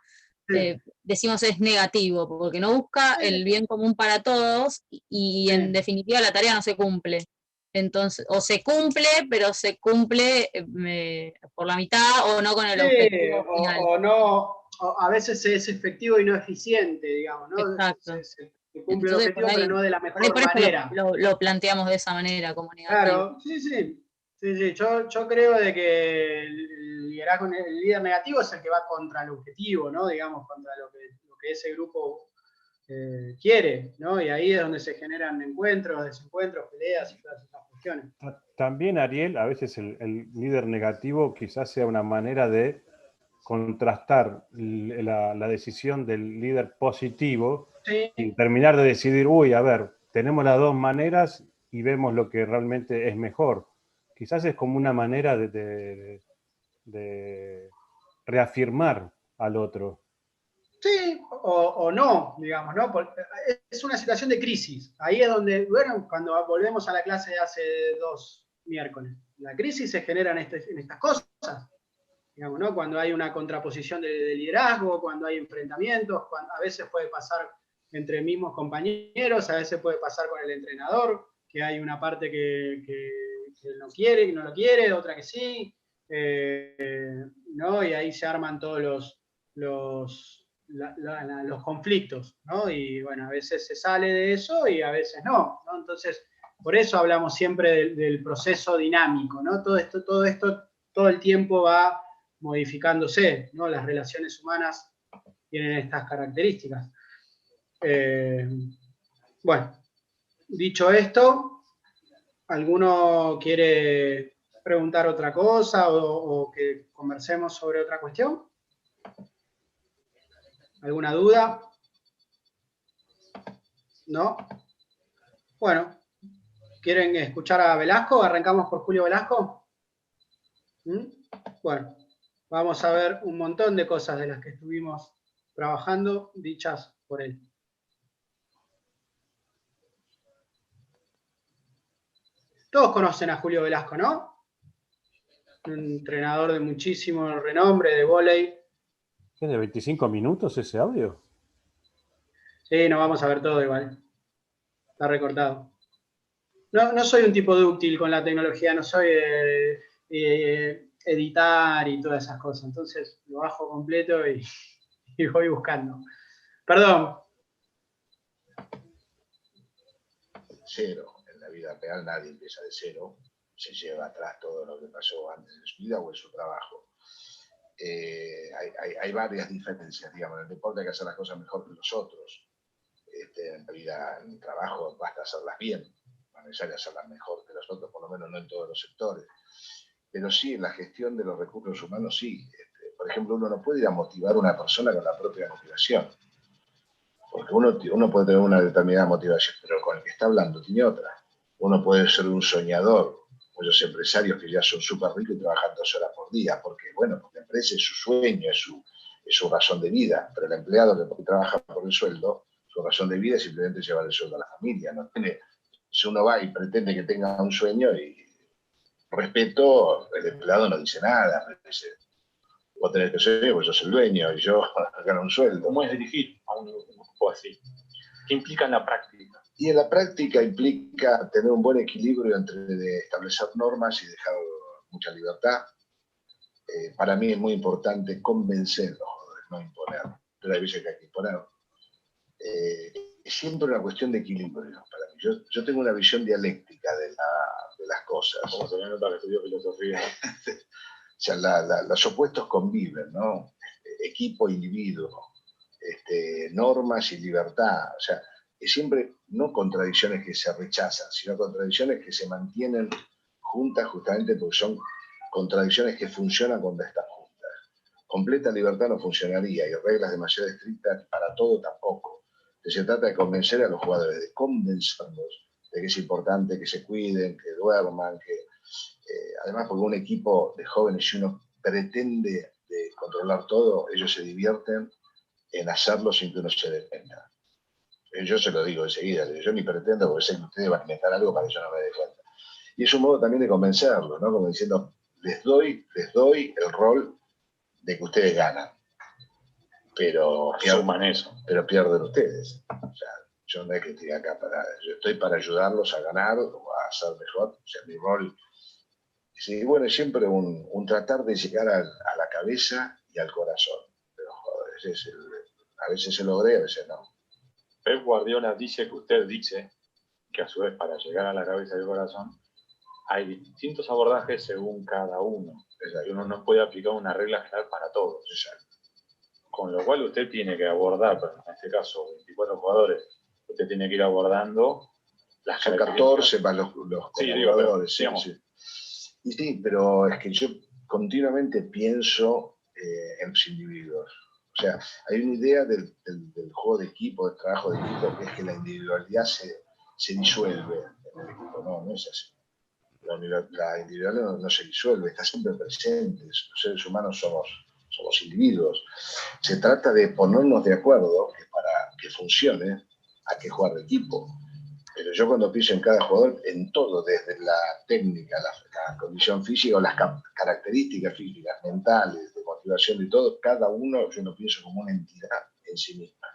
decimos es negativo, porque no busca el bien común para todos y en definitiva la tarea no se cumple. Entonces, o se cumple, pero se cumple por la mitad o no con el objetivo final. O no, a veces es efectivo y no eficiente, digamos, ¿no? Exacto. Se cumple el objetivo, pero no de la mejor manera. Lo planteamos de esa manera, como negativo. Claro, sí. Yo creo de que el liderazgo, el líder negativo es el que va contra el objetivo, ¿no? Digamos, contra lo que ese grupo quiere, ¿no? Y ahí es donde se generan encuentros, desencuentros, peleas y todas esas cuestiones. También, Ariel, a veces el líder negativo quizás sea una manera de contrastar la decisión del líder positivo y terminar de decidir, a ver, tenemos las dos maneras y vemos lo que realmente es mejor. Quizás es como una manera de reafirmar al otro. Sí, o no, digamos, ¿no? Es una situación de crisis. Ahí es donde, bueno, cuando volvemos a la clase de hace 2 miércoles, la crisis se genera en estas cosas, digamos, ¿no? Cuando hay una contraposición de liderazgo, cuando hay enfrentamientos, a veces puede pasar entre mismos compañeros, a veces puede pasar con el entrenador, que hay una parte que no quiere, que no lo quiere, otra que sí, ¿no? Y ahí se arman todos los conflictos, ¿no? Y bueno, a veces se sale de eso y a veces no, ¿no? Entonces, por eso hablamos siempre del proceso dinámico, ¿no? Todo esto, todo el tiempo va modificándose, ¿no? Las relaciones humanas tienen estas características. Bueno, dicho esto, ¿alguno quiere preguntar otra cosa o que conversemos sobre otra cuestión? ¿Alguna duda? ¿No? Bueno, ¿quieren escuchar a Velasco? ¿Arrancamos por Julio Velasco? Bueno, vamos a ver un montón de cosas de las que estuvimos trabajando, dichas por él. Todos conocen a Julio Velasco, ¿no? Un entrenador de muchísimo renombre de vóley. ¿Tiene 25 minutos ese audio? Sí, no vamos a ver todo igual. Está recortado. No soy un tipo dúctil con la tecnología, no soy editar y todas esas cosas. Entonces lo bajo completo y voy buscando. Perdón. Cero. En la vida real nadie empieza de cero. Se lleva atrás todo lo que pasó antes en su vida o en su trabajo. Hay varias diferencias, digamos. En el deporte hay que hacer las cosas mejor que los otros. En la vida, en el trabajo, basta hacerlas bien. No es necesario hacerlas mejor que los otros, por lo menos no en todos los sectores. Pero sí, en la gestión de los recursos humanos, sí. Por ejemplo, uno no puede ir a motivar a una persona con la propia motivación. Porque uno puede tener una determinada motivación, pero con el que está hablando tiene otra. Uno puede ser un soñador muchos empresarios que ya son súper ricos y trabajan 2 horas por día, porque la empresa es su sueño, es su razón de vida, pero el empleado que trabaja por el sueldo, su razón de vida es simplemente llevar el sueldo a la familia. No tiene, si uno va y pretende que tenga un sueño y respeto, el empleado no dice nada, dice, vos tenés que ser, vos sos el dueño y yo gano un sueldo. ¿Cómo es dirigir a un grupo así? ¿Qué implica en la práctica? Y en la práctica implica tener un buen equilibrio entre establecer normas y dejar mucha libertad. Para mí es muy importante convencer a los jugadores, no imponer, pero hay veces que hay que imponer. Es siempre una cuestión de equilibrio para mí. Yo tengo una visión dialéctica de las cosas. Como se nota que estudió filosofía. O sea, los opuestos conviven, ¿no? Equipo, individuo, normas y libertad. O sea, es siempre no contradicciones que se rechazan, sino contradicciones que se mantienen juntas justamente porque son contradicciones que funcionan cuando están juntas. Completa libertad no funcionaría y reglas demasiado estrictas para todo tampoco. Se trata de convencer a los jugadores, de convencerlos de que es importante que se cuiden, que duerman, que además porque un equipo de jóvenes, si uno pretende controlar todo, ellos se divierten en hacerlo sin que uno se detenga. Yo se lo digo enseguida, yo ni pretendo porque sé que ustedes van a inventar algo para que yo no me dé cuenta. Y es un modo también de convencerlos, ¿no? Como diciendo, les doy el rol de que ustedes ganan, pero pierden ustedes. O sea, yo no es que estoy acá yo estoy para ayudarlos a ganar o a hacer mejor. O sea, mi rol. Sí, bueno, es siempre un tratar de llegar a la cabeza y al corazón de los jugadores. A veces se logra y a veces no. Pep Guardiola dice que usted dice que a su vez para llegar a la cabeza y al corazón hay distintos abordajes según cada uno. Y uno no puede aplicar una regla general para todos. Exacto. Con lo cual usted tiene que abordar, en este caso 24 jugadores, usted tiene que ir abordando las Son características. 14 para los colaboradores. Sí, sí. Y sí, pero es que yo continuamente pienso en los individuos. O sea, hay una idea del juego de equipo, del trabajo de equipo, que es que la individualidad se disuelve en el equipo. No es así. La individualidad no se disuelve, está siempre presente. Los seres humanos somos individuos. Se trata de ponernos de acuerdo que para que funcione hay que jugar de equipo. Pero yo cuando pienso en cada jugador, en todo, desde la técnica, la condición física o las características físicas, mentales, de motivación y todo, cada uno yo lo pienso como una entidad en sí misma.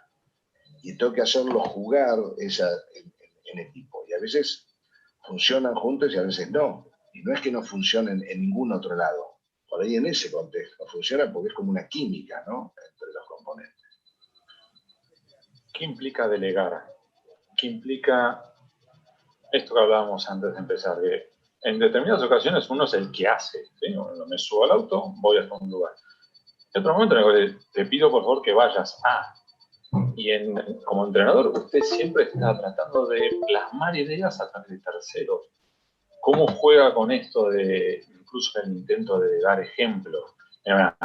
Y tengo que hacerlo jugar en equipo. Y a veces funcionan juntos y a veces no. Y no es que no funcionen en ningún otro lado. Por ahí en ese contexto funciona porque es como una química, ¿no? Entre los componentes. ¿Qué implica delegar? ¿Qué implica esto que hablábamos antes de empezar? Que en determinadas ocasiones uno es el que hace, ¿sí? Me subo al auto, voy hasta un lugar. En otro momento te pido por favor que vayas a. Y como entrenador usted siempre está tratando de plasmar ideas a través de terceros. ¿Cómo juega con esto de, incluso el intento de dar ejemplos?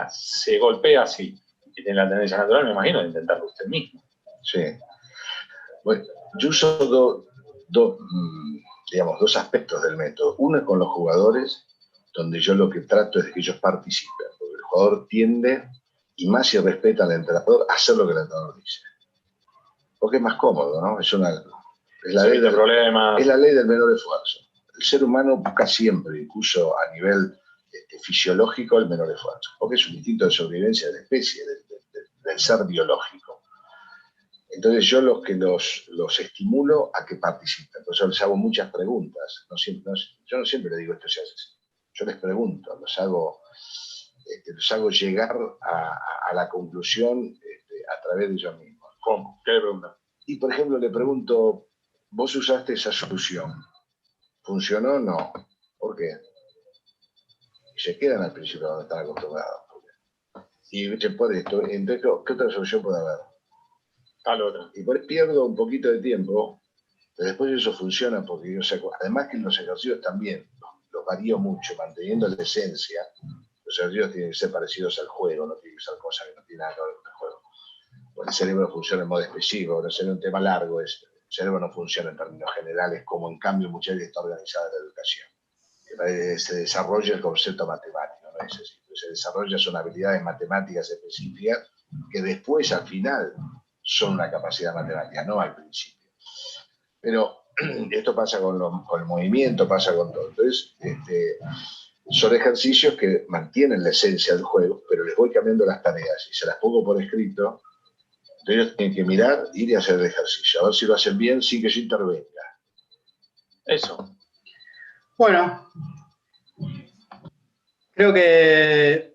Se golpea así, y tiene la tendencia natural, me imagino, de intentarlo usted mismo. Sí. Bueno, yo uso dos aspectos del método. Uno es con los jugadores, donde yo lo que trato es de que ellos participen, porque el jugador tiende, y más si respeta al entrenador, a hacer lo que el entrenador dice. Porque es más cómodo, ¿no? Es la ley del menor esfuerzo. El ser humano busca siempre, incluso a nivel fisiológico, el menor esfuerzo, porque es un instinto de sobrevivencia de la especie, del ser biológico. Entonces yo los estimulo a que participen, por eso les hago muchas preguntas. Yo no siempre les digo esto se hace así. Yo les pregunto, los hago llegar a la conclusión a través de ellos mismos. ¿Cómo? ¿Qué le pregunta? Y por ejemplo le pregunto, vos usaste esa solución, ¿funcionó o no? ¿Por qué? Y se quedan al principio donde están acostumbrados. Y después de esto, entonces, ¿qué otra solución puede haber? Tal otra. Y por ahí pierdo un poquito de tiempo, pero después eso funciona porque yo sé, además que en los ejercicios también los varío mucho, manteniendo la esencia. Los ejercicios tienen que ser parecidos al juego, no tienen que ser cosas que no tienen nada que ver con el juego. Porque el cerebro funciona en modo específico, no sería un tema largo, el cerebro no funciona en términos generales, como en cambio muchas veces está organizada la educación. se desarrolla el concepto matemático, no es así. Se desarrollan son habilidades matemáticas específicas que después, al final, son una capacidad matemática, no al principio. Pero esto pasa con el movimiento, pasa con todo. Entonces, son ejercicios que mantienen la esencia del juego, pero les voy cambiando las tareas y se las pongo por escrito. Entonces ellos tienen que mirar, ir y hacer el ejercicio, a ver si lo hacen bien sin que yo intervenga. Eso. Bueno, creo que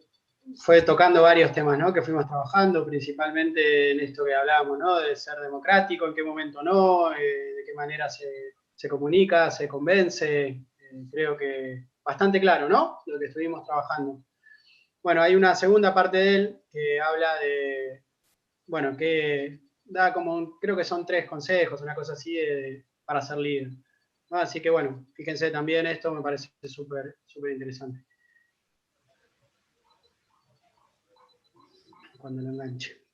fue tocando varios temas, ¿no? Que fuimos trabajando, principalmente en esto que hablábamos, ¿no? De ser democrático, en qué momento no, de qué manera se comunica, se convence. Creo que bastante claro, ¿no? Lo que estuvimos trabajando. Bueno, hay una segunda parte de él que habla de, bueno, que da como, creo que son 3 consejos, una cosa así, para ser líder. Así que bueno, fíjense también, esto me parece súper interesante. Cuando lo enganche.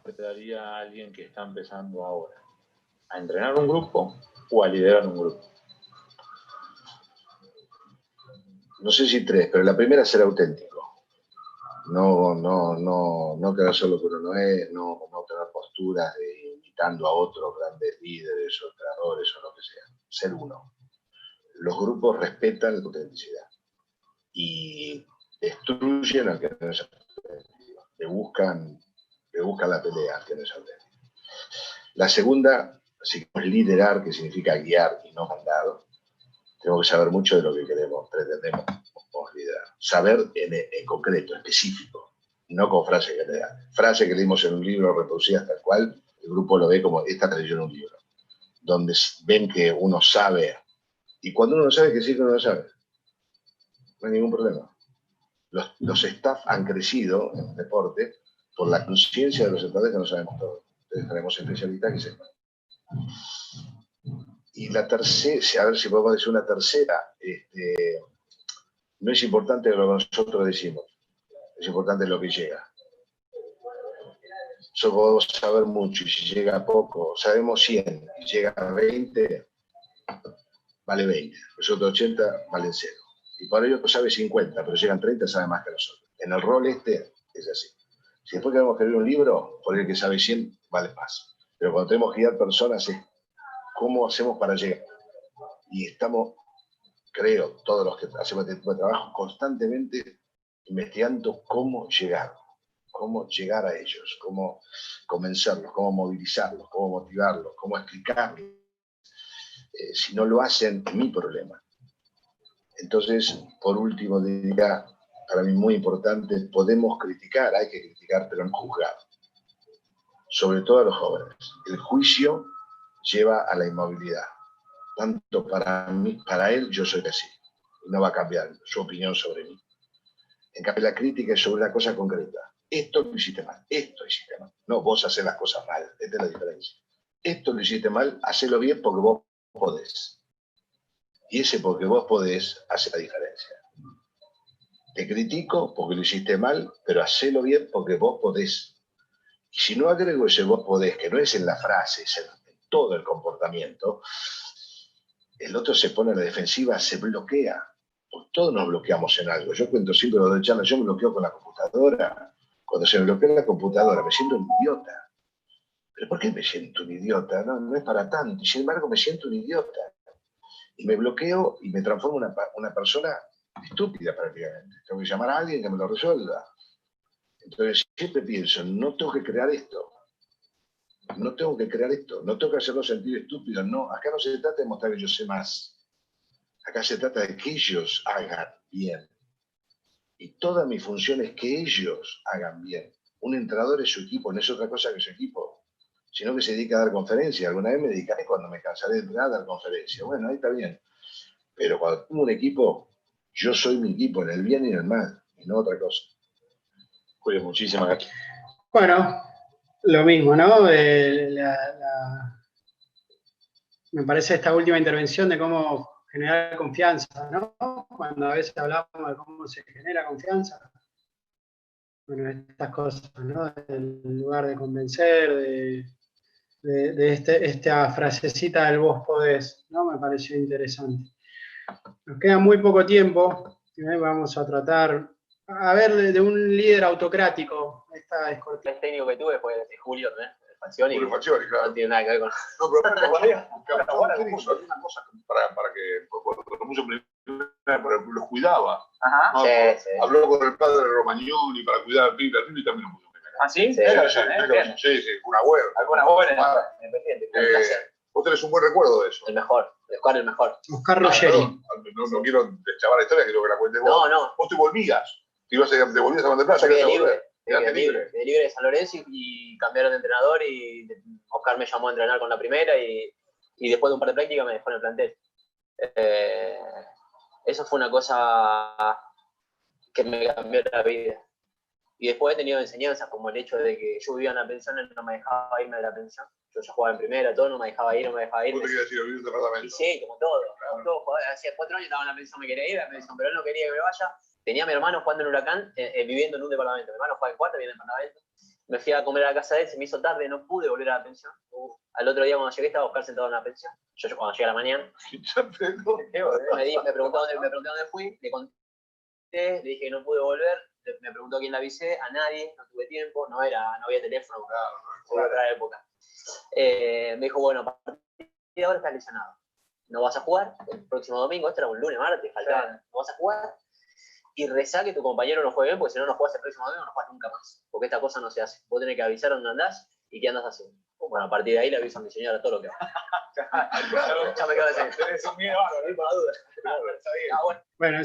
¿Qué te daría a alguien que está empezando ahora? ¿A entrenar un grupo o a liderar un grupo? No sé si 3, pero la primera es ser auténtico. No querer ser lo que uno no es, no tener posturas de imitando a otros grandes líderes o entrenadores o lo que sea. Ser uno. Los grupos respetan la autenticidad y destruyen al que no es auténtico. Le buscan la pelea al que no es auténtico. La segunda, si queremos liderar, que significa guiar y no mandar, tenemos que saber mucho de lo que pretendemos liderar. Saber en concreto, específico, no con frases generales. Frase que leímos en un libro reproducidas tal cual, el grupo lo ve como esta leyó en un libro, donde ven que uno sabe. Y cuando uno no sabe, que sí que uno no sabe. No hay ningún problema. Los staff han crecido en el deporte por la conciencia de los entrenadores que no sabemos todo. Entonces tenemos especialistas que sepan. Y la tercera, a ver si podemos decir una tercera, no es importante lo que nosotros decimos, es importante lo que llega. Nosotros podemos saber mucho y si llega poco, sabemos 100 y llega a 20, vale 20. Los otros 80 valen 0. Y para ellos sabe 50, pero llegan 30, sabe más que nosotros. En el rol es así. Si después queremos escribir un libro, por el que sabe 100, vale más. Pero cuando tenemos que guiar personas es cómo hacemos para llegar. Y estamos, creo, todos los que hacemos este tipo de trabajo, constantemente investigando cómo llegar a ellos, cómo convencerlos, cómo movilizarlos, cómo motivarlos, cómo explicarlos. Si no lo hacen, es mi problema. Entonces, por último, diría, para mí muy importante, podemos criticar, hay que criticar, pero no juzgar. Sobre todo a los jóvenes. El juicio lleva a la inmovilidad. Tanto para mí, para él, yo soy así. Y no va a cambiar su opinión sobre mí. En cambio, la crítica es sobre una cosa concreta. Esto lo hiciste mal, esto lo hiciste mal. No, vos haces las cosas mal, esta es la diferencia. Esto lo hiciste mal, hacelo bien porque vos podés. Y ese porque vos podés hace la diferencia. Te critico porque lo hiciste mal, pero hacelo bien porque vos podés. Y si no agrego ese vos podés, que no es en la frase, es en todo el comportamiento, el otro se pone a la defensiva, se bloquea. Porque todos nos bloqueamos en algo. Yo cuento siempre lo de charla, yo me bloqueo con la computadora. Cuando se me bloquea la computadora, me siento un idiota. ¿Pero por qué me siento un idiota? No es para tanto. Y sin embargo, me siento un idiota. Y me bloqueo y me transformo en una persona estúpida prácticamente. Tengo que llamar a alguien que me lo resuelva. Entonces siempre pienso, no tengo que crear esto. No tengo que crear esto. No tengo que hacerlo sentir estúpido. No, acá no se trata de mostrar que yo sé más. Acá se trata de que ellos hagan bien. Y toda mi función es que ellos hagan bien. Un entrenador es su equipo, no es otra cosa que su equipo. Sino que se dedica a dar conferencias. Alguna vez me dedicaré cuando me cansaré de entrenar a dar conferencias. Bueno, ahí está bien. Pero cuando tengo un equipo, yo soy mi equipo en el bien y en el mal, y no otra cosa. Julio, muchísimas gracias. Bueno, lo mismo, ¿no? Me parece esta última intervención de cómo generar confianza, ¿no? Cuando a veces hablamos de cómo se genera confianza, bueno, estas cosas, ¿no? En lugar de convencer, de esta frasecita del vos podés, ¿no? Me pareció interesante. Nos queda muy poco tiempo, vamos a tratar, a ver, de un líder autocrático. Esta es cortita. El técnico que tuve fue Julio, ¿no? Falcioni. Julio Falcioni, claro. No tiene nada que ver con... No, pero ahora puso algunas cosas para que lo puso los cuidaba. Ajá. ¿no? Sí. Habló con el padre Romagnoli para cuidar al pibe y también lo puso. ¿Ah, sí? Sí, una buena. Alguna buena, independiente. Vos tenés un buen recuerdo de eso. El mejor, el mejor. Oscar Ruggeri. No quiero deschavar la historia, quiero que la cuentes vos. No. Vos te volvías. Te volvías a Mar del Plata. Yo quedé libre de San Lorenzo y cambiaron de entrenador y Oscar me llamó a entrenar con la primera y después de un par de prácticas me dejó en el plantel. Eso fue una cosa que me cambió la vida. Y después he tenido enseñanzas como el hecho de que yo vivía en la pensión, él no me dejaba irme de la pensión. Yo ya jugaba en primera, todo, no me dejaba ir. ¿Vos te querías ir a vivir en departamento? Y sí, como todo. Hacía 4 años estaba en la pensión, me quería ir a la pensión, pero él no quería que me vaya. Tenía a mi hermano jugando en Huracán, viviendo en un departamento. Mi hermano juega en 4, vive en el departamento. Me fui a comer a la casa de él, se me hizo tarde, no pude volver a la pensión. Al otro día cuando llegué estaba Oscar sentado en la pensión. Yo cuando llegué a la mañana. Me preguntó dónde fui, le conté, le dije que no pude volver. Me preguntó a quién la avisé, a nadie, no tuve tiempo, no había teléfono, fue otra época. Me dijo, bueno, a partir de ahora estás lesionado. No vas a jugar el próximo domingo, esto era un lunes, martes, faltaban, no vas a jugar. Y rezá que tu compañero no juegue bien, porque si no jugás el próximo domingo, no jugás nunca más. Porque esta cosa no se hace. Vos tenés que avisar dónde andás y qué andás haciendo. Bueno, a partir de ahí le aviso a mi señora todo lo que hago. Ya me quedo de tenés un miedo bárbaro, no hay para duda. Bueno,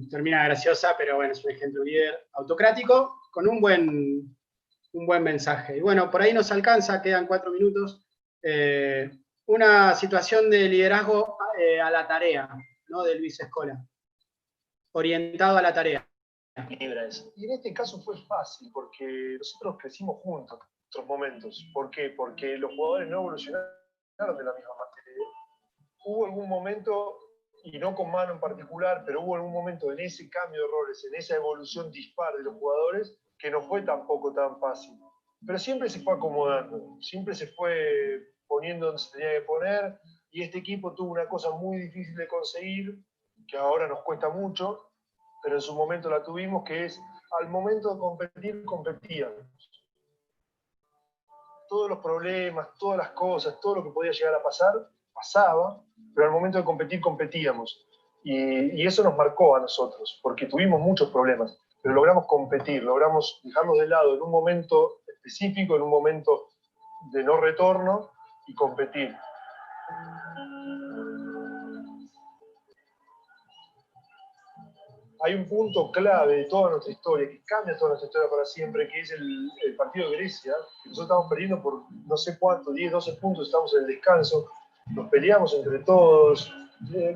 termina graciosa, pero bueno, es un ejemplo líder autocrático con un buen mensaje. Y bueno, por ahí nos alcanza, quedan 4 minutos. Una situación de liderazgo a la tarea, ¿no? De Luis Escola. Orientado a la tarea. Y en este caso fue fácil, porque nosotros crecimos juntos en otros momentos. ¿Por qué? Porque los jugadores no evolucionaron de la misma manera. Hubo algún momento, y no con Manu en particular, pero hubo algún momento en ese cambio de roles, en esa evolución dispar de los jugadores, que no fue tampoco tan fácil. Pero siempre se fue acomodando, siempre se fue poniendo donde se tenía que poner, y este equipo tuvo una cosa muy difícil de conseguir, que ahora nos cuesta mucho, pero en su momento la tuvimos, que es, al momento de competir, competíamos. Todos los problemas, todas las cosas, todo lo que podía llegar a pasar, pasaba, pero al momento de competir, competíamos. Y eso nos marcó a nosotros, porque tuvimos muchos problemas, pero logramos competir, logramos dejarlos de lado en un momento específico, en un momento de no retorno, y competir. Hay un punto clave de toda nuestra historia, que cambia toda nuestra historia para siempre, que es el partido de Grecia, que nosotros estamos perdiendo por no sé cuánto, 10, 12 puntos, estamos en el descanso, nos peleamos entre todos,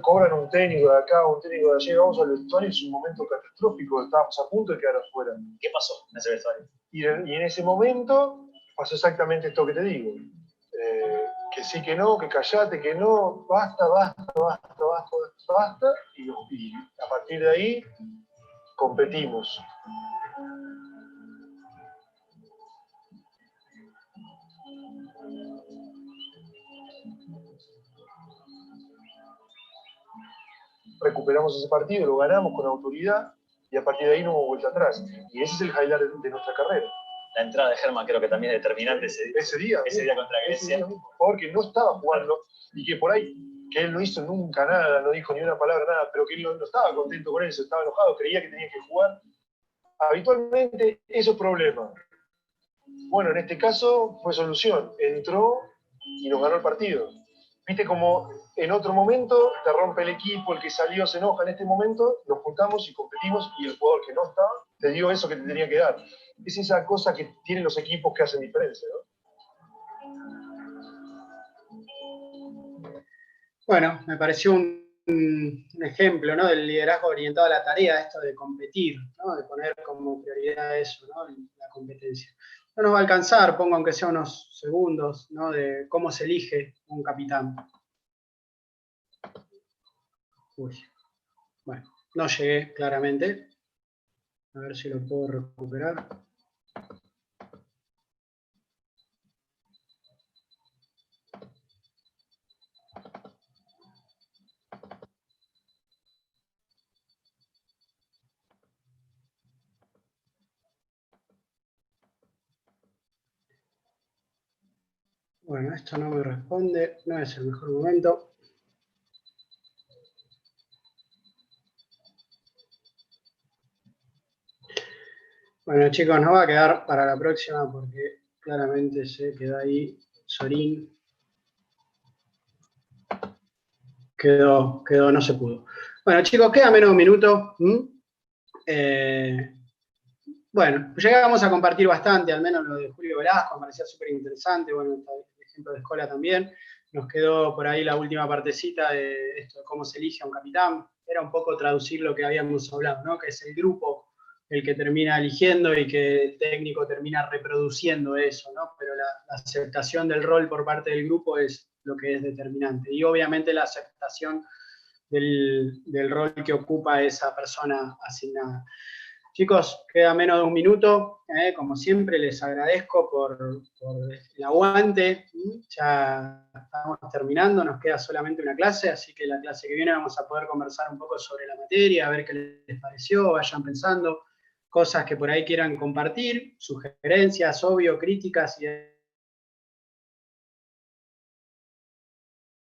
cobran un técnico de acá, un técnico de allá, vamos al vestuario, es un momento catastrófico, estábamos a punto de quedar afuera. ¿Qué pasó en ese vestuario? Y en ese momento pasó exactamente esto que te digo. Que sí, que no, que callate, que no, basta, y a partir de ahí competimos. Recuperamos ese partido, lo ganamos con autoridad y a partir de ahí no hubo vuelta atrás. Y ese es el highlight de nuestra carrera. La entrada de Germán creo que también es determinante ese día contra Grecia. Porque no estaba jugando y que por ahí, que él no hizo nunca nada, no dijo ni una palabra, nada, pero que él no estaba contento con eso, estaba enojado, creía que tenía que jugar. Habitualmente eso es problema. Bueno, en este caso fue solución. Entró y nos ganó el partido. Viste como en otro momento te rompe el equipo, el que salió se enoja. En este momento nos juntamos y competimos y el jugador que no estaba te dio eso que te tenía que dar. Es esa cosa que tienen los equipos que hacen diferencia, ¿no? Bueno, me pareció un ejemplo, ¿no? Del liderazgo orientado a la tarea, esto de competir, ¿no? De poner como prioridad eso, ¿no? La competencia. No nos va a alcanzar, pongo aunque sea unos segundos, ¿no? De cómo se elige un capitán. Uy. Bueno, no llegué claramente. A ver si lo puedo recuperar. Bueno, esto no me responde, no es el mejor momento. Bueno, chicos, nos va a quedar para la próxima porque claramente se quedó ahí Sorín. Quedó, no se pudo. Bueno, chicos, queda menos de un minuto. Bueno, llegamos a compartir bastante, al menos lo de Julio Velasco, me parecía súper interesante, bueno, el ejemplo de Escola también. Nos quedó por ahí la última partecita de esto de cómo se elige a un capitán. Era un poco traducir lo que habíamos hablado, ¿no? Que es el grupo el que termina eligiendo y que el técnico termina reproduciendo eso, ¿no? Pero la aceptación del rol por parte del grupo es lo que es determinante. Y obviamente la aceptación del rol que ocupa esa persona asignada. Chicos, queda menos de un minuto. Como siempre, les agradezco por el aguante. Ya estamos terminando, nos queda solamente una clase, así que la clase que viene vamos a poder conversar un poco sobre la materia, a ver qué les pareció, vayan pensando, cosas que por ahí quieran compartir, sugerencias, obvio, críticas y